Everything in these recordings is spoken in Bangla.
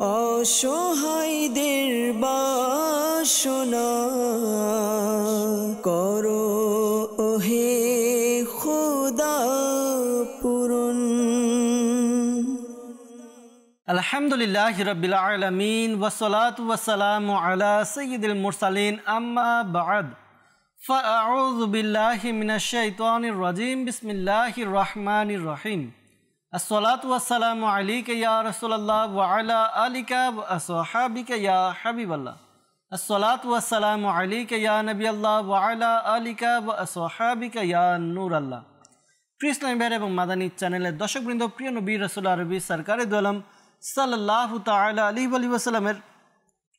অসহায়দের বাসনা করো ওহে খোদা পূরণ। আলহামদুলিল্লাহি রাব্বিল আলামিন ওয়াসসালাতু ওয়াসসালামু আলা সাইয়্যিদিল মুরসালিন আম্মা বা'দ ফাআউযু বিল্লাহি মিনাশ শাইতানির রাজীম বিসমিল্লাহির রহমানির রহিম। আসসালাতু ওয়াসসালামু আলাইকা ইয়া রাসূলুল্লাহ ওয়া আলা আলিকা ওয়া আসহাবিকা ইয়া হাবিবাল্লাহ। আসসালাতু ওয়াসসালামু আলাইকা ইয়া নবিয়াল্লাহ ওয়া আলা আলিকা ওয়া আসহাবিকা ইয়া নূরাল্লাহ। প্রিয় ইসলামী ভাইয়েরা এবং মাদানী চ্যানেলের দর্শকবৃন্দ, প্রিয় নবী রাসূল আরবি সরকারে দু আলম সাল্লাল্লাহু তাআলা আলাইহি ওয়া সাল্লামের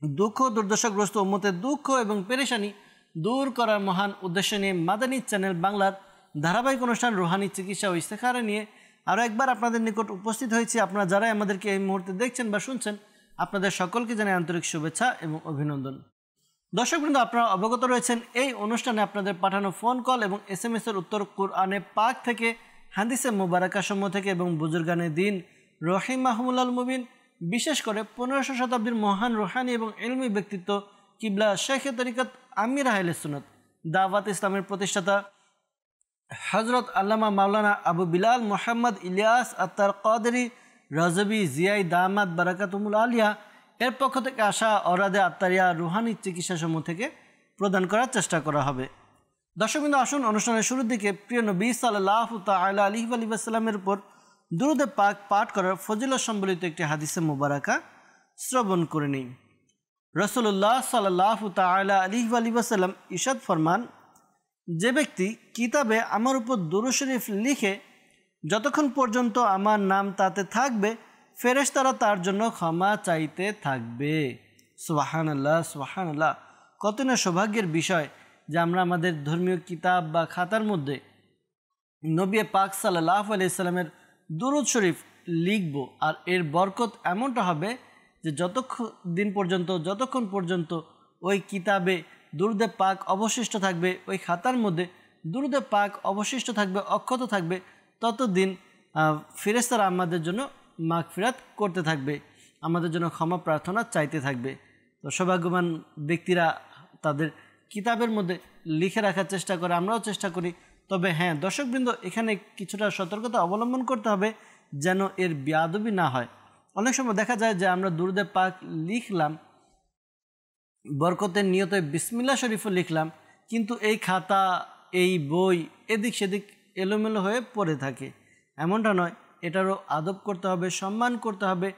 দুঃখ দুর্দশাগ্রস্ত উম্মতের দুঃখ এবং পেরেশানি দূর করার মহান উদ্দেশ্য নিয়ে মাদানী চ্যানেল বাংলার ধারাবাহিক অনুষ্ঠান রুহানি চিকিৎসা ও ইস্তেখারা নিয়ে আরও একবার আপনাদের নিকট উপস্থিত হয়েছি। আপনারা যারাই আমাদেরকে এই মুহূর্তে দেখছেন বা শুনছেন, আপনাদের সকলকে জানাই আন্তরিক শুভেচ্ছা এবং অভিনন্দন। দর্শকবৃন্দ, আপনারা অবগত রয়েছেন এই অনুষ্ঠানে আপনাদের পাঠানো ফোন কল এবং SMS-এর উত্তর কুরআনে পাক থেকে, হাদিসে মুবারাকা সমূহ থেকে এবং বুজুর্গানে দিন রহিমাহুমুল্লাল মুবিন, বিশেষ করে 15শো শতাব্দীর মহান রুহানি এবং ইলমি ব্যক্তিত্ব কিবলা শেখে তরিকত আমির আহলে সুন্নাত দাওয়াত ইসলামের প্রতিষ্ঠাতা হজরত আল্লামা মাওলানা আবু বিলাল মোহাম্মদ ইলিয়াস আত্তার কাদেরী রাজবি জিয়াই দামাত বারাকাতুমুল আলিয়া এর পক্ষ থেকে আসা অরাদে আত্মারিয়া রুহানি চিকিৎসা সমূহ থেকে প্রদান করার চেষ্টা করা হবে। দর্শকবৃন্দ, আসুন অনুষ্ঠানের শুরুর দিকে প্রিয় নবী সাল্লাল্লাহু তাআলা আলাইহি ওয়া সাল্লামের উপর দুরূদে পাক পাঠ করার ফজিলত সম্বলিত একটি হাদিসে মুবারাকা শ্রবণ করে নিই। রাসূলুল্লাহ সাল্লাল্লাহু তাআলা আলাইহি ওয়া সাল্লাম ইরশাদ ফরমান, যে ব্যক্তি কিতাবে আমার উপর দুরূদ শরীফ লিখে যতক্ষণ পর্যন্ত আমার নাম তাতে থাকবে, ফেরেশতারা তার জন্য ক্ষমা চাইতে থাকবে। সুবহানাল্লাহ, সুবহানাল্লাহ। কত না সৌভাগ্যের বিষয় যে আমরা আমাদের ধর্মীয় কিতাব বা খাতার মধ্যে নবী পাক সাল্লাল্লাহু আলাইহি সাল্লামের দুরূদ শরীফ লিখব, আর এর বরকত এমনটা হবে যে যতক্ষণ পর্যন্ত ওই কিতাবে দুরূদে পাক অবশিষ্ট থাকবে, ওই খাতার মধ্যে দুরূদে পাক অবশিষ্ট থাকবে, অক্ষত থাকবে, ততদিন ফেরেশতারা আমাদের জন্য মাগফিরাত করতে থাকবে, আমাদের জন্য ক্ষমা প্রার্থনা চাইতে থাকবে। তো সৌভাগ্যবান ব্যক্তিরা তাদের কিতাবের মধ্যে লিখে রাখার চেষ্টা করে, আমরাও চেষ্টা করি। তবে হ্যাঁ দর্শকবৃন্দ, এখানে কিছুটা সতর্কতা অবলম্বন করতে হবে যেন এর বেয়াদবি না হয়। অনেক সময় দেখা যায় যে আমরা দুরূদে পাক লিখলাম, বরকতের নিয়তে বিসমিল্লাহ শরীফও লিখলাম, কিন্তু এই খাতা, এই বই এদিক সেদিক এলোমেলো হয়ে পড়ে থাকে। এমনটা নয়, এটারও আদব করতে হবে, সম্মান করতে হবে,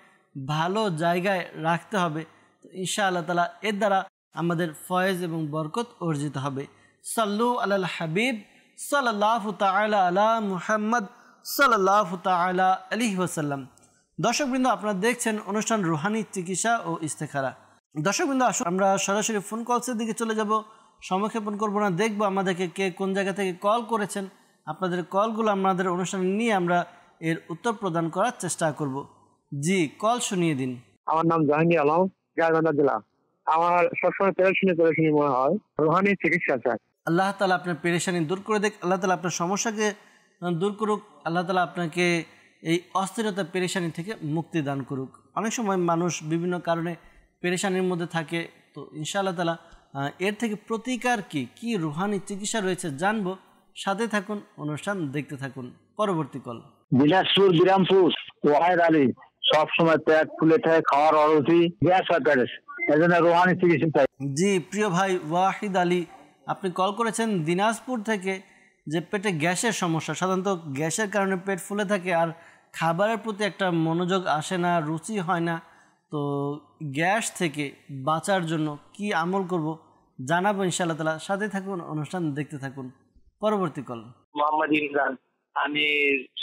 ভালো জায়গায় রাখতে হবে। তো ইনশাআল্লাহ তাআলা এর দ্বারা আমাদের ফয়েজ এবং বরকত অর্জিত হবে। সাল্লু আলাল হাবিব সাল্লাল্লাহু তাআলা আলা মুহাম্মদ সাল্লাল্লাহু তাআলা আলাইহি ওয়াসাল্লাম। দর্শকবৃন্দ, আপনারা দেখছেন অনুষ্ঠান রুহানি চিকিৎসা ও ইস্তেখারা। দর্শকবৃন্দ, আসুন আমরা সরাসরি ফোন কলসের দিকে চলে যাব। সময়ক্ষেপণ করব না, দেখব আমাদেরকে কে কোন জায়গা থেকে কল করেছেন। আপনাদের কলগুলো আমাদের অনুষ্ঠানে নিয়ে আমরা এর উত্তর প্রদান করার চেষ্টা করব। জি, কল শুনিয়ে দিন। আমার নাম জাহাঙ্গীর আলম, গাইবান্ধা জেলা। আমার সবসময় পেরেশানি মনে হয়, রুহানি চিকিৎসা চাই। আল্লাহ তাআলা আপনার পেরেশানি দূর করে দেখ, আল্লাহ তাআলা আপনার সমস্যাকে দূর করুক, আল্লাহ তাআলা আপনাকে এই অস্থিরতা পেরেশানি থেকে মুক্তি দান করুক। অনেক সময় মানুষ বিভিন্ন কারণে পেরেশানির মধ্যে থাকে, তো ইনশাআল্লাহ তাআলা এর থেকে প্রতিকার কি রুহানি চিকিৎসা রয়েছে জানবো। সাথে থাকুন, অনুষ্ঠান দেখতে থাকুন। পরবর্তী কল। দিনাজপুর বিরামপুর ওয়াহিদ আলী। সবসময় পেট ফুলে থাকে, খাওয়ার অরুচি, গ্যাস হয় পেটে, এই জন্য রুহানি চিকিৎসা চাই। জি প্রিয় ভাই ওয়াহিদ আলী, আপনি কল করেছেন দিনাজপুর থেকে, যে পেটে গ্যাসের সমস্যা, সাধারণত গ্যাসের কারণে পেট ফুলে থাকে আর খাবারের প্রতি একটা মনোযোগ আসে না, রুচি হয় না। তো গ্যাস থেকে বাঁচার জন্য কি আমল করব জানাবো ইনশাআল্লাহ তাআলা। সাথে থাকুন, অনুষ্ঠান দেখতে থাকুন। পরবর্তী কল। মোহাম্মদ ইমরান, আমি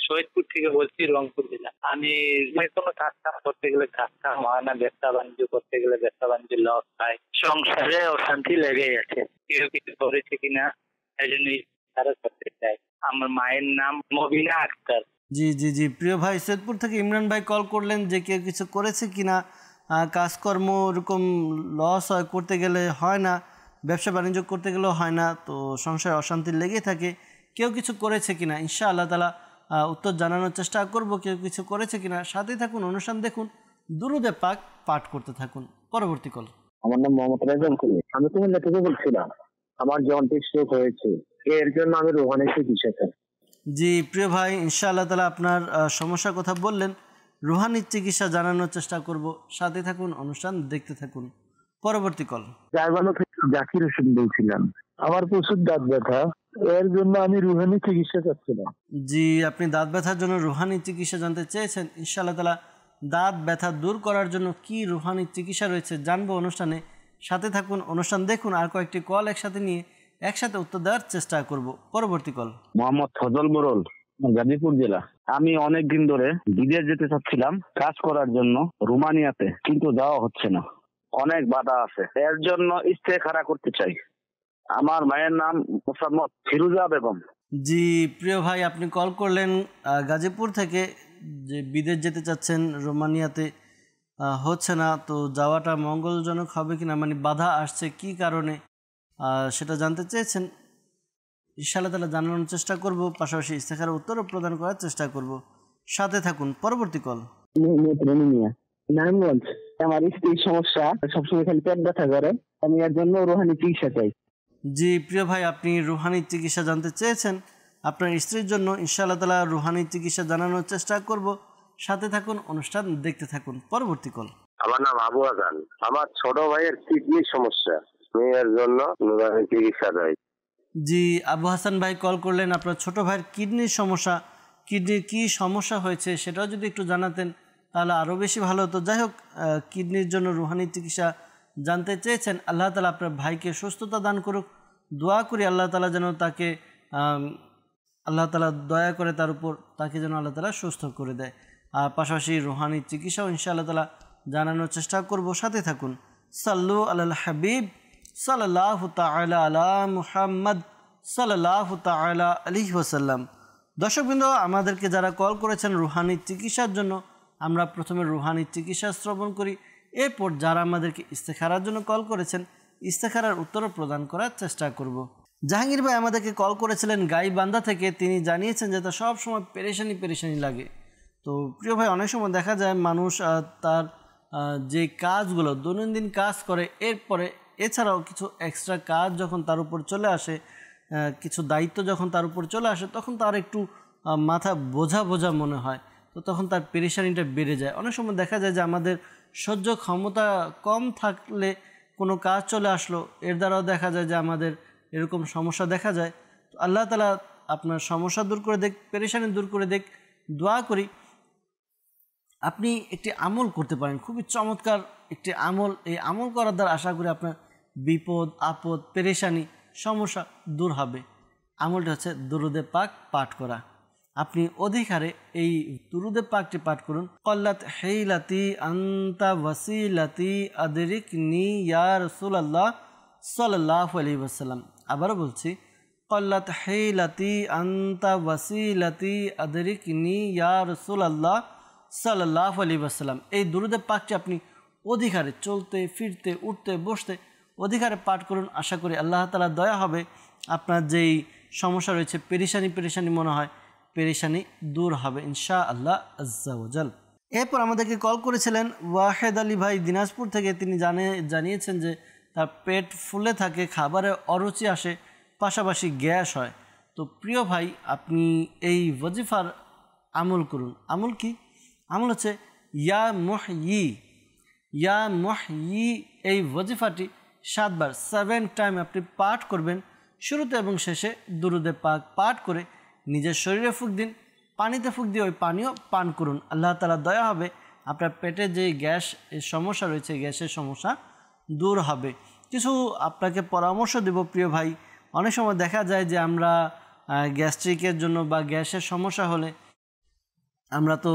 সৈয়দপুর থেকে বলছি, রংপুর জেলা। আমি যে কোনো কাজ করতে গেলে কাজ হয় না, ব্যবসা বাণিজ্য করতে গেলে ব্যবসা বাণিজ্য লস হয়, সংসারে অশান্তি লেগে আছে। কেউ কিছু করেছে কিনা এই জন্য করতে চাই। আমার মায়ের নাম মবিনা আক্তার। জি জি জি প্রিয় ভাই, সৈয়দপুর থেকে ইমরান ভাই কল করলেন যে কেউ কিছু করেছে কিনা, কাজকর্ম এরকম লস হয়, করতে গেলে হয় না, ব্যবসা বাণিজ্য করতে গেলেও হয় না, তো সংসারে অশান্তি লেগে থাকে। কেউ কিছু করেছে কিনা ইনশাআল্লাহ তাআলা উত্তর জানানোর চেষ্টা করব, কেউ কিছু করেছে কিনা। সাথেই থাকুন, অনুষ্ঠান দেখুন, দুরুদে পাক পাঠ করতে থাকুন। পরবর্তী কল। আমার নাম মোহাম্মদ রেজান কলি, আমি কুমিল্লা থেকে বলছিলাম। আমার জন্ডিস রোগ হয়েছে, এর জন্য আমি রোহানি চিকিৎসা চাই। জি প্রিয় ভাই, ইনশাআল্লাহ তাআলা আপনার সমস্যার কথা বললেন, রুহানি চিকিৎসা জানানোর চেষ্টা করব। সাথে থাকুন, অনুষ্ঠান দেখতে থাকুন। পরবর্তী কল। গাইবান্ধা থেকে জাকির হোসেন বলছিলাম। আমার প্রচুর দাঁত ব্যথা, এর জন্য আমি রুহানি চিকিৎসা চাচ্ছিলাম। জি, আপনি দাঁত ব্যথার জন্য রুহানি চিকিৎসা জানতে চেয়েছেন। ইনশাআল্লাহ তাআলা দাঁত ব্যথা দূর করার জন্য কি রুহানি চিকিৎসা রয়েছে জানবো অনুষ্ঠানে। সাথে থাকুন, অনুষ্ঠান দেখুন। আর কয়েকটি কল একসাথে নিয়ে একসাথে উত্তর দেওয়ার চেষ্টা করব। পরবর্তী কল। মোহাম্মদ ফজল মোরল, গাজীপুর জেলা। আমি অনেক দিন ধরে বিদেশ যেতে চাচ্ছিলাম কাজ করার জন্য রোমানিয়াতে, কিন্তু যাওয়া হচ্ছে না, অনেক বাধা আছে। এর জন্য ইস্তেখারা করতে চাই। আমার মায়ের নাম মোসাম্মদ ফিরুজা বেগম। জি প্রিয় ভাই, আপনি কল করলেন গাজীপুর থেকে, যে বিদেশ যেতে চাচ্ছেন, রোমানিয়াতে হচ্ছে না, তো যাওয়াটা মঙ্গলজনক হবে কিনা, মানে বাধা আসছে কি কারণে সেটা জানতে চেয়েছেন। ইনশাআল্লাহ তাআলা জানানোর চেষ্টা করব, পাশাপাশি ইস্তেখারার উত্তরও প্রদান করার চেষ্টা করব। সাথে থাকুন। পরবর্তী কল। নারায়ণগঞ্জ। আমার স্ত্রীর সমস্যা, সবসময় খালি পেট ব্যথা করে, আমি এর জন্য রোহানি চিকিৎসা চাই। জি প্রিয় ভাই, আপনি রুহানি চিকিৎসা জানতে চেয়েছেন আপনার স্ত্রীর জন্য। ইনশাআল্লাহ তাআলা রুহানি চিকিৎসা জানানোর চেষ্টা করব। সাথে থাকুন, অনুষ্ঠান দেখতে থাকুন। পরবর্তী কল। আমার নাম আবু হাসান। আমার ছোট ভাইয়ের কিডনির সমস্যা, এর জন্য রোহানি চিকিৎসা চাই। জি আবু হাসান ভাই কল করলেন, আপনার ছোট ভাইয়ের কিডনির সমস্যা। কিডনির কি সমস্যা হয়েছে সেটাও যদি একটু জানাতেন তাহলে আরও বেশি ভালো হতো। যাই হোক, কিডনির জন্য রুহানি চিকিৎসা জানতে চেয়েছেন। আল্লাহ তাআলা আপনার ভাইকে সুস্থতা দান করুক। দোয়া করি আল্লাহ তাআলা যেন তাকে আল্লাহ তাআলা দয়া করে তার উপর, তাকে যেন আল্লাহ তাআলা সুস্থ করে দেয়। আর পাশাপাশি রুহানি চিকিৎসাও ইনশাআল্লাহ তাআলা জানানোর চেষ্টা করব। সাথে থাকুন। সাল্লু আলাল হাবিব সাল্লাল্লাহু তাআলা আলা মুহাম্মদ সাল্লাল্লাহু তাআলা আলাইহি ওয়াসাল্লাম। দর্শকবৃন্দ, আমাদেরকে যারা কল করেছেন রুহানি চিকিৎসার জন্য, আমরা প্রথমে রুহানি চিকিৎসা শ্রবণ করি, এরপর যারা আমাদেরকে ইস্তেখারার জন্য কল করেছেন ইস্তেখারার উত্তরও প্রদান করার চেষ্টা করব। জাহাঙ্গীর ভাই আমাদেরকে কল করেছিলেন গাইবান্ধা থেকে। তিনি জানিয়েছেন যে তার সব সময় পেরেশানি লাগে। তো প্রিয় ভাই, অনেক সময় দেখা যায় মানুষ তার যে কাজগুলো দৈনন্দিন কাজ করে, এরপরে এছাড়াও কিছু এক্সট্রা কাজ যখন তার উপর চলে আসে, কিছু দায়িত্ব যখন তার উপর চলে আসে, তখন তার একটু মাথা বোঝা মনে হয়। তো তখন তার পেরেশানিটা বেড়ে যায়। অনেক সময় দেখা যায় যে আমাদের সহ্য ক্ষমতা কম থাকলে কোনো কাজ চলে আসলো, এর দ্বারাও দেখা যায় যে আমাদের এরকম সমস্যা দেখা যায়। তো আল্লাহ তাআলা আপনার সমস্যা দূর করে দেখ, পেরেশানি দূর করে দেখ। দোয়া করি আপনি একটি আমল করতে পারেন, খুবই চমৎকার একটি আমল। এই আমল করার দ্বারা আশা করি আপনার বিপদ আপদ পেরেশানি সমস্যা দূর হবে। আমলটা হচ্ছে দুরুদে পাক পাঠ করা। আপনি অধিকারে এই দুরুদে পাকটি পাঠ করুন। কল্লাত হেইলাতি আন্তা ওয়াসিলাতি আদরিকনি ইয়া রাসূলুল্লাহ সাল্লাল্লাহু আলাইহি ওয়াসাল্লাম। আবারও বলছি, কল্লাত হেইলাতি আন্তা ওয়াসিলাতি আদরিকনি ইয়া রাসূলুল্লাহ সাল্লাল্লাহু আলাইহি ওয়াসাল্লাম। এই দুরুদে পাকটি আপনি অধিকারে চলতে ফিরতে উঠতে বসতে অধিকারে পাঠ করুন। আশা করি আল্লাহ তাআলা দয়া হবে, আপনার যেই সমস্যা রয়েছে পেরেশানি মনে হয়, পেরেশানি দূর হবে ইনশাআল্লাহ আজ্জা ওয়া জাল। এরপর আমাদেরকে কল করেছিলেন ওয়াহেদ আলী ভাই দিনাজপুর থেকে। তিনি জানিয়েছেন যে তার পেট ফুলে থাকে, খাবারে অরুচি আসে, পাশাপাশি গ্যাস হয়। তো প্রিয় ভাই, আপনি এই ওয়াজিফার আমল করুন। আমল কি? আমল হচ্ছে ইয়া মুহয়ি। এই ওয়াজিফাটি 7 বার 7 টাইম আপনি পাঠ করবেন। শুরুতে এবং শেষে দুরুদে পাক পাঠ করে নিজের শরীরে ফুঁক দিন, পানিতে ফুঁক দিয়ে ওই পানিও পান করুন। আল্লাহ তাআলা দয়া হবে, আপনার পেটে যে গ্যাস এর সমস্যা রয়েছে, গ্যাসের সমস্যা দূর হবে। কিছু আপনাকে পরামর্শ দেব প্রিয় ভাই। অনেক সময় দেখা যায় যে আমরা গ্যাস্ট্রিকের জন্য বা গ্যাসের সমস্যা হলে আমরা তো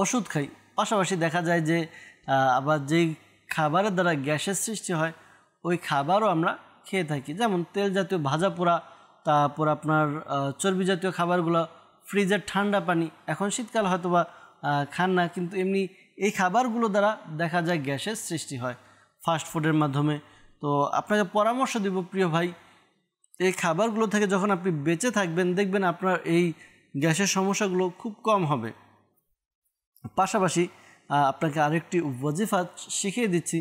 ওষুধ খাই, পাশাপাশি দেখা যায় যে আবার যেই খাবারের দ্বারা গ্যাসের সৃষ্টি হয় ওই খাবারও আমরা খেয়ে থাকি। যেমন তেল জাতীয় ভাজা পোড়া, তারপর আপনার চর্বি জাতীয় খাবারগুলো, ফ্রিজের ঠান্ডা পানি, এখন শীতকাল হয়তো বা খান না, কিন্তু এমনি এই খাবারগুলো দ্বারা দেখা যায় গ্যাসের সৃষ্টি হয় ফাস্ট ফুডের মাধ্যমে। তো আপনাকে পরামর্শ দিব প্রিয় ভাই, এই খাবারগুলো থেকে যখন আপনি বেঁচে থাকবেন দেখবেন আপনার এই গ্যাসের সমস্যাগুলো খুব কম হবে। পাশাপাশি আপনাকে আরেকটি ওয়াজিফা শিখিয়ে দিচ্ছি।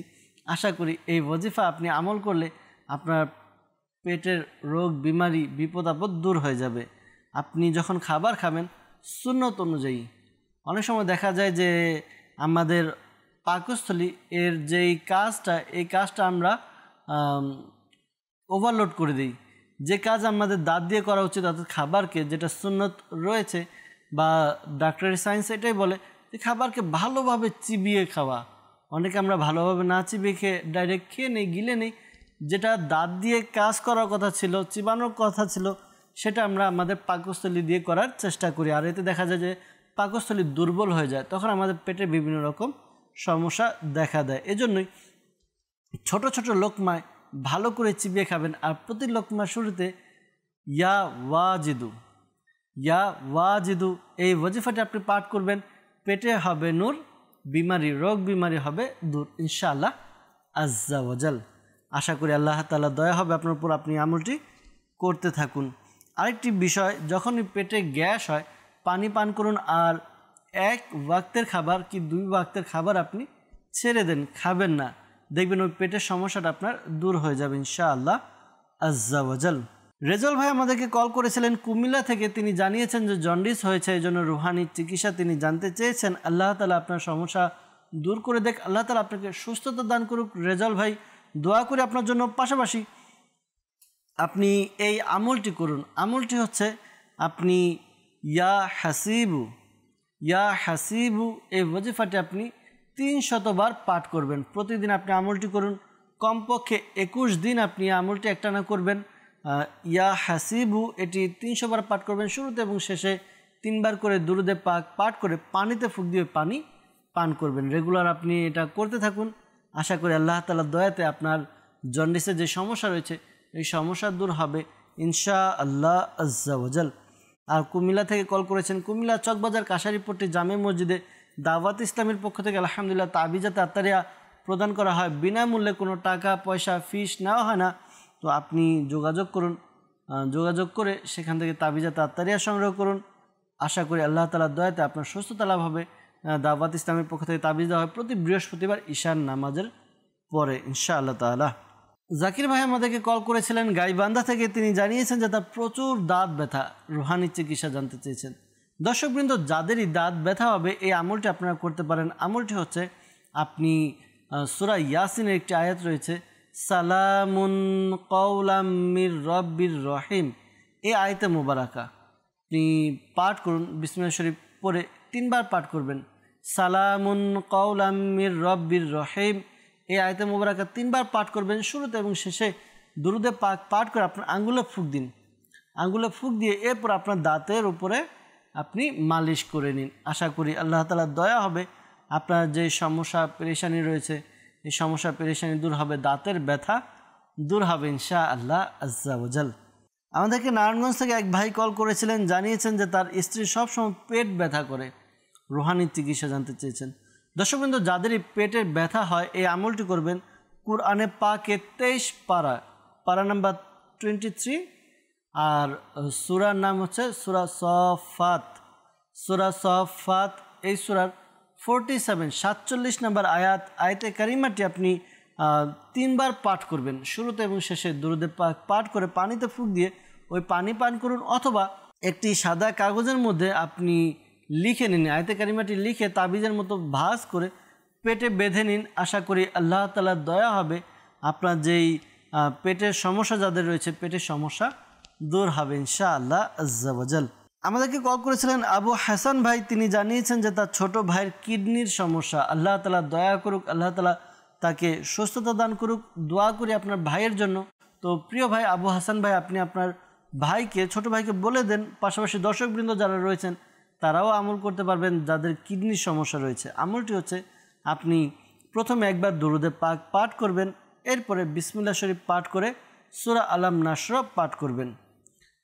আশা করি এই ওয়াজিফা আপনি আমল করলে আপনার পেটের রোগ বিমারি বিপদ আপদ দূর হয়ে যাবে। আপনি যখন খাবার খাবেন সুন্নত অনুযায়ী, অনেক সময় দেখা যায় যে আমাদের পাকস্থলী এর যেই কাজটা, এই কাজটা আমরা ওভারলোড করে দিই। যে কাজ আমাদের দাঁত দিয়ে করা উচিত, অর্থাৎ খাবারকে, যেটা সুন্নত রয়েছে বা ডাক্তারি সায়েন্স এটাই বলে যে খাবারকে ভালোভাবে চিবিয়ে খাওয়া। অনেকে আমরা ভালোভাবে না চিবিয়ে খেয়ে ডাইরেক্ট খেয়ে নেই, গিলে নেই। যেটা দাঁত দিয়ে কাজ করার কথা ছিল, চিবানোর কথা ছিল, সেটা আমরা আমাদের পাকস্থলী দিয়ে করার চেষ্টা করি। আর এতে দেখা যায় যে পাকস্থলী দুর্বল হয়ে যায়, তখন আমাদের পেটে বিভিন্ন রকম সমস্যা দেখা দেয়। এজন্যই ছোট ছোট লোকমায় ভালো করে চিবিয়ে খাবেন। আর প্রতি লোকমার শুরুতে ইয়া ওয়াজিদু এই ওয়াজিফাটি আপনি পাঠ করবেন। পেটে হবে নূর, বিমারি রোগ বিমারি হবে দূর ইনশাআল্লাহ আজ্জা ওয়াজাল। আশা করি আল্লাহ তাআলা দয়া হবে আপনার উপর, আপনি আমলটি করতে থাকুন। আরেকটি বিষয়, যখনই পেটে গ্যাস হয় পানি পান করুন। আর এক ওয়াক্তের খাবার কি 2 ওয়াক্তের খাবার আপনি ছেড়ে দেন, খাবেন না। দেখবেন ওই পেটের সমস্যাটা আপনার দূর হয়ে যাবে ইনশাআল্লাহ আজ্জা ওয়াজাল। রেজল ভাই আমাদেরকে কল করেছিলেন কুমিল্লা থেকে। তিনি জানিয়েছেন যে জন্ডিস হয়েছে, এই জন্য রুহানি চিকিৎসা তিনি জানতে চেয়েছেন। আল্লাহ তাআলা আপনার সমস্যা দূর করে দেখ, আল্লাহ তাআলা আপনাকে সুস্থতা দান করুক। রেজল ভাই দোয়া করে আপনার জন্য। পাশাপাশি আপনি এই আমলটি করুন। আমলটি হচ্ছে আপনি ইয়া হাসিবু এই ওয়াজিফাটি আপনি 300 বার পাঠ করবেন। প্রতিদিন আপনি আমলটি করুন, কমপক্ষে 21 দিন আপনি আমলটি একটানা করবেন। ইয়া হাসিবু এটি 300 বার পাঠ করবেন। শুরুতে এবং শেষে 3 বার করে দুরুদে পাক পাঠ করে পানিতে ফুঁক দিয়ে পানি পান করবেন। রেগুলার আপনি এটা করতে থাকুন। আশা করি আল্লাহ তাআলার দয়াতে আপনার জন্ডিসের যে সমস্যা রয়েছে এই সমস্যা দূর হবে ইনশাআল্লাহ আজ্জা ওয়াজাল। আর কুমিল্লা থেকে কল করেছেন, কুমিল্লা চকবাজার কাশারিপট্টি জামে মসজিদে দাওয়াত ইসলামের পক্ষ থেকে আলহামদুলিল্লাহ তাবিজাত আত্তারিয়া প্রদান করা হয় বিনামূল্যে, কোনো টাকা পয়সা ফিস নেওয়া হয় না। তো আপনি যোগাযোগ করুন, যোগাযোগ করে সেখান থেকে তাবিজাত আত্তারিয়া সংগ্রহ করুন। আশা করি আল্লাহ তাআলার দয়াতে আপনার সুস্থতা লাভ হবে। দাওয়াত ইসলামের পক্ষ থেকে তাবিজ দেওয়া হয় প্রতি বৃহস্পতিবার ঈশার নামাজের পরে ইনশাআল্লাহ তাআলা। জাকির ভাই আমাদেরকে কল করেছিলেন গাইবান্ধা থেকে। তিনি জানিয়েছেন যে তার প্রচুর দাঁত ব্যথা, রুহানি চিকিৎসা জানতে চেয়েছেন। দর্শকবৃন্দ, যাদেরই দাঁত ব্যথা হবে এই আমলটি আপনারা করতে পারেন। আমলটি হচ্ছে আপনি সূরা ইয়াসিনের একটি আয়াত রয়েছে, সালামুন কওলাম মির রব্বির রহিম, এই আয়াতে মুবারাকা আপনি পাঠ করুন। বিসমিল্লাহ শরীফ পড়ে 3 বার পাঠ করবেন। সালামুন কওলাম মির রব্বির রহিম এই আয়াতে মুবারাকা 3 বার পাঠ করবেন। শুরুতে এবং শেষে দুরুদে পাক পাঠ করে আপনার আঙ্গুলে ফুঁক দিন। আঙ্গুলে ফুঁক দিয়ে এরপর আপনার দাঁতের উপরে আপনি মালিশ করে নিন। আশা করি আল্লাহ তাআলার দয়া হবে, আপনার যে সমস্যা পেরেশানি রয়েছে এই সমস্যা পেরেশানি দূর হবে, দাঁতের ব্যথা দূর হবে ইনশাআল্লাহ আজ্জা ওয়াজাল। আমাদেরকে নারায়ণগঞ্জ থেকে এক ভাই কল করেছিলেন, জানিয়েছেন যে তার স্ত্রী সবসময় পেট ব্যথা করে, রুহানি চিকিৎসা জানতে চেয়েছেন। দর্শকবৃন্দ, যাদেরই পেটের ব্যথা হয় এই আমলটি করবেন। কুরআনে পাকে 23 পারা নাম্বার 23, আর সূরার নাম হচ্ছে সূরা সফাত। এই সূরার 47 নম্বর আয়াতে কারিমাটি আপনি 3 বার পাঠ করবেন। শুরুতে এবং শেষে দুরুদে পাক পাঠ করে পানিতে ফুঁক দিয়ে ওই পানি পান করুন, অথবা একটি সাদা কাগজের মধ্যে আপনি লিখে নিন, আয়াতে কারিমাটি লিখে তাবিজের মতো ভাঁজ করে পেটে বেঁধে নিন। আশা করি আল্লাহ তাআলার দয়া হবে, আপনার যেই পেটের সমস্যা যাদের রয়েছে পেটের সমস্যা দূর হবে ইনশাআল্লাহ আজ্জা ওয়াজাল। আমাদেরকে কল করেছিলেন আবু হাসান ভাই। তিনি জানিয়েছেন যে তার ছোট ভাইয়ের কিডনির সমস্যা। আল্লাহ তাআলা দয়া করুক, আল্লাহ তাআলা তাকে সুস্থতা দান করুক। দোয়া করি আপনার ভাইয়ের জন্য। তো প্রিয় ভাই আবু হাসান ভাই, আপনি আপনার ভাইকে, ছোট ভাইকে বলে দেন। পাশাপাশি দর্শকবৃন্দ যারা রয়েছেন তারাও আমল করতে পারবেন যাদের কিডনির সমস্যা রয়েছে। আমলটি হচ্ছে আপনি প্রথমে একবার দুরুদে পাক পাঠ করবেন, এরপরে বিসমিল্লাহ শরীফ পাঠ করে সূরা আলাম নাসর পাঠ করবেন।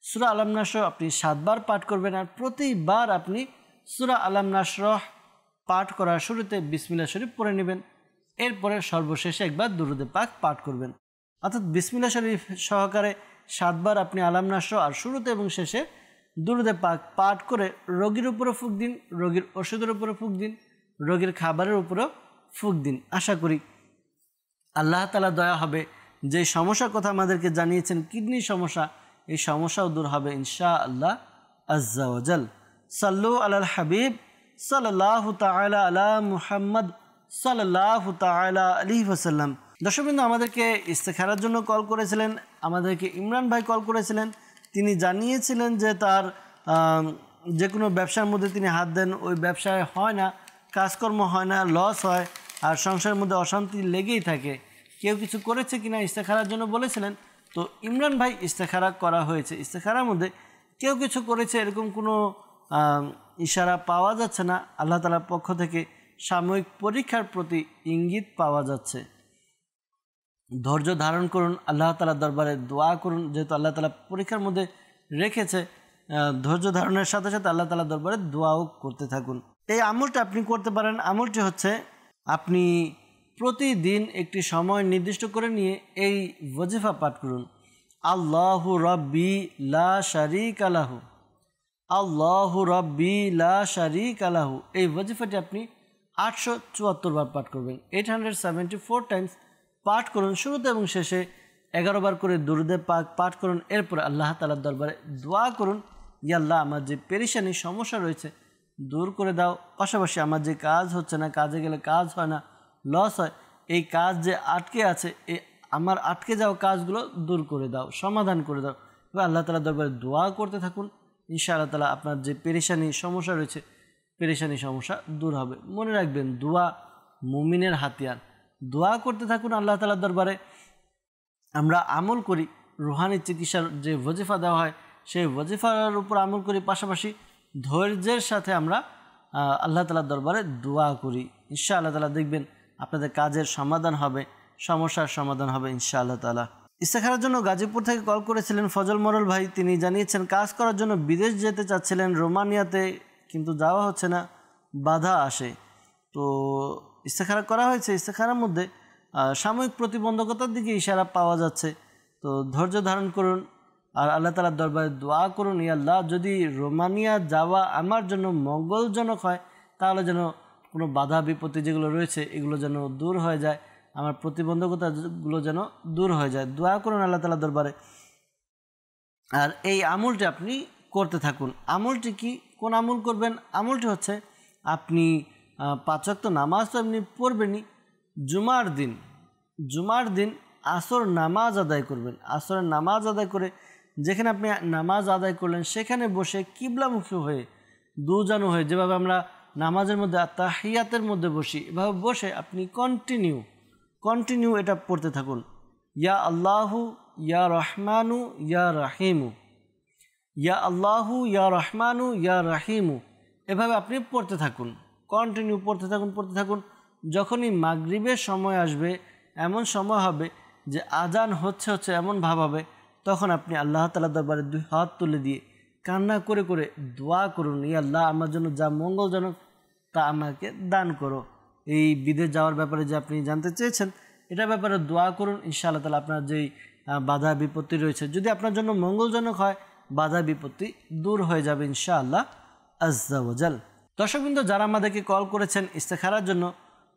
সূরা আলাম নাসর আপনি 7 বার পাঠ করবেন। আর প্রতিবার আপনি সূরা আলাম নাসর পাঠ করার শুরুতে বিসমিল্লাহ শরীফ পড়ে নেবেন, এরপরে সর্বশেষে একবার দুরুদে পাক পাঠ করবেন। অর্থাৎ বিসমিল্লাহ শরীফ সহকারে 7 বার আপনি আলাম নাসর আর শুরুতে এবং শেষে দুরুদে পাক পাঠ করে রোগীর উপরে ফুঁক দিন, রোগীর ওষুধের উপরে ফুঁক দিন। রোগীর খাবারের উপরেও ফুঁক দিন। আশা করি আল্লাহ তাআলা দয়া হবে। যে সমস্যার কথা আমাদেরকে জানিয়েছেন কিডনির সমস্যা, এই সমস্যাও দূর হবে ইনশাআল্লাহ আজ্জা ওয়া জাল। সাল্লু আলাল হাবিব সাল্লাল্লাহু তাআলা আলা মুহাম্মদ সাল্লাল্লাহু তাআলা আলাইহি ওয়াসাল্লাম। দর্শকবৃন্দ, আমাদেরকে ইস্তেখারার জন্য কল করেছিলেন, আমাদেরকে ইমরান ভাই কল করেছিলেন। তিনি জানিয়েছিলেন যে তার যে কোনো ব্যবসার মধ্যে তিনি হাত দেন, ওই ব্যবসায় হয় না, কাজকর্ম হয় না, লস হয়, আর সংসারের মধ্যে অশান্তি লেগেই থাকে। কেউ কিছু করেছে কিনা ইস্তেখারার জন্য বলেছিলেন। তো ইমরান ভাই ইস্তেখারা করা হয়েছে। ইস্তেখারার মধ্যে কেউ কিছু করেছে এরকম কোনো ইশারা পাওয়া যাচ্ছে না। আল্লাহ তাআলার পক্ষ থেকে সাময়িক পরীক্ষার প্রতি ইঙ্গিত পাওয়া যাচ্ছে। ধৈর্য ধারণ করুন, আল্লাহ তাআলার দরবারে দোয়া করুন। যেহেতু আল্লাহ তাআলা পরীক্ষার মধ্যে রেখেছে, ধৈর্য ধারণের সাথে সাথে আল্লাহ তাআলার দরবারে দোয়াও করতে থাকুন। এই আমলটা আপনি করতে পারেন। আমলটি হচ্ছে, আপনি প্রতিদিন একটি সময় নির্দিষ্ট করে নিয়ে এই ওয়াজিফা পাঠ করুন। আল্লাহু রাব্বি লা শারীকা লাহু, আল্লাহু রাব্বি লা শারীকা লাহু। এই ওয়াজিফাটি আপনি 874 বার পাঠ করবেন। 874 টাইমস পাঠ করুন। শুরুতে এবং শেষে 11 বার করে দুরূদে পাক পাঠ করুন। এরপর আল্লাহ তাআলার দরবারে দোয়া করুন, ইয়া আল্লাহ, আমার যে পেরেশানি সমস্যা রয়েছে দূর করে দাও। পাশাপাশি আমার যে কাজ হচ্ছে না, কাজে গেলে কাজ হয় না, লস হয়, এই কাজ যে আটকে আছে, এই আমার আটকে যাওয়া কাজগুলো দূর করে দাও, সমাধান করে দাও। এবার আল্লাহ তাআলার দরবারে দোয়া করতে থাকুন। ইনশাআল্লাহ তাআলা আপনার যে পেরেশানি সমস্যা রয়েছে, পেরেশানি সমস্যা দূর হবে। মনে রাখবেন, দোয়া মুমিনের হাতিয়ার। দোয়া করতে থাকুন আল্লাহ তাআলার দরবারে। আমরা আমল করি, রুহানি চিকিৎসার যে ওয়াজিফা দেওয়া হয় সেই ওয়াজিফার উপর আমল করি, পাশাপাশি ধৈর্যের সাথে আমরা আল্লাহ তাআলার দরবারে দোয়া করি। ইনশাআল্লাহ তাআলা দেখবেন আপনাদের কাজের সমাধান হবে, সমস্যার সমাধান হবে ইনশাআল্লাহ তাআলা। ইস্তেখারার জন্য গাজীপুর থেকে কল করেছিলেন ফজল মরল ভাই। তিনি জানিয়েছেন কাজ করার জন্য বিদেশ যেতে চাচ্ছিলেন, রোমানিয়াতে, কিন্তু যাওয়া হচ্ছে না, বাধা আসে। তো ইস্তেখারা করা হয়েছে। ইস্তেখারার মধ্যে সাময়িক প্রতিবন্ধকতার দিকে ইশারা পাওয়া যাচ্ছে। তো ধৈর্য ধারণ করুন আর আল্লাহ তাআলার দরবারে দোয়া করুন, ইয়া আল্লাহ, যদি রোমানিয়া যাওয়া আমার জন্য মঙ্গলজনক হয়, তাহলে যেন কোনো বাধা বিপত্তি যেগুলো রয়েছে এগুলো যেন দূর হয়ে যায়, আমার প্রতিবন্ধকতাগুলো যেন দূর হয়ে যায়। দোয়া করুন আল্লাহ তাআলার দরবারে। আর এই আমলটি আপনি করতে থাকুন। আমলটি কি, কোন আমল করবেন? আমলটি হচ্ছে, আপনি 5 ওয়াক্ত নামাজ তো এমনি পড়বেনই, জুমার দিন আসর নামাজ আদায় করবেন। আসরের নামাজ আদায় করে যেখানে আপনি নামাজ আদায় করলেন সেখানে বসে কিবলামুখী হয়ে, দুজানু হয়ে, যেভাবে আমরা নামাজের মধ্যে তাহিয়াতের মধ্যে বসি, এভাবে বসে আপনি কন্টিনিউ এটা পড়তে থাকুন। ইয়া আল্লাহু ইয়া রহমানু ইয়া রাহিমু, ইয়া আল্লাহু ইয়া রহমানু ইয়া রাহিমু, এভাবে আপনি পড়তে থাকুন, কন্টিনিউ পড়তে থাকুন। যখনই মাগরিবের সময় আসবে, এমন সময় হবে যে আজান হচ্ছে এমন ভাব হবে, তখন আপনি আল্লাহ তাআলার দরবারে 2 হাত তুলে দিয়ে কান্না করে করে দোয়া করুন, ইয়া আল্লাহ, আমার জন্য যা মঙ্গলজনক তা আমাকে দান করো। এই বিদেশ যাওয়ার ব্যাপারে যে আপনি জানতে চেয়েছেন, এটার ব্যাপারে দোয়া করুন। ইনশাআল্লাহ তাআলা আপনার যেই বাধা বিপত্তি রয়েছে, যদি আপনার জন্য মঙ্গলজনক হয়, বাধা বিপত্তি দূর হয়ে যাবে ইনশাআল্লাহ আজ্জা ওয়া জাল। দর্শকবৃন্দ, যারা আমাদেরকে কল করেছেন ইস্তেখারার জন্য,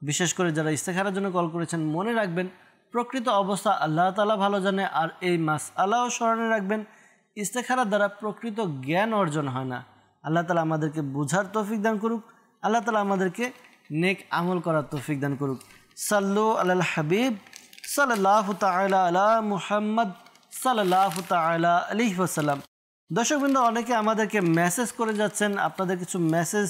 বিশেষ করে যারা ইস্তেখারার জন্য কল করেছেন, মনে রাখবেন প্রকৃত অবস্থা আল্লাহ তাআলা ভালো জানে। আর এই মাসআলাও স্মরণে রাখবেন, ইস্তেখারার দ্বারা প্রকৃত জ্ঞান অর্জন হয় না। আল্লাহ তাআলা আমাদেরকে বুঝার তৌফিক দান করুক। আল্লাহ তাআলা আমাদেরকে নেক আমল করার তৌফিক দান করুক। সাল্লু আলাল হাবিব সাল্লাল্লাহু তাআলা আলা মুহাম্মদ সাল্লাল্লাহু তাআলা আলাইহি ওয়াসাল্লাম। দর্শকবৃন্দ, অনেকে আমাদেরকে মেসেজ করে যাচ্ছেন। আপনাদের কিছু মেসেজ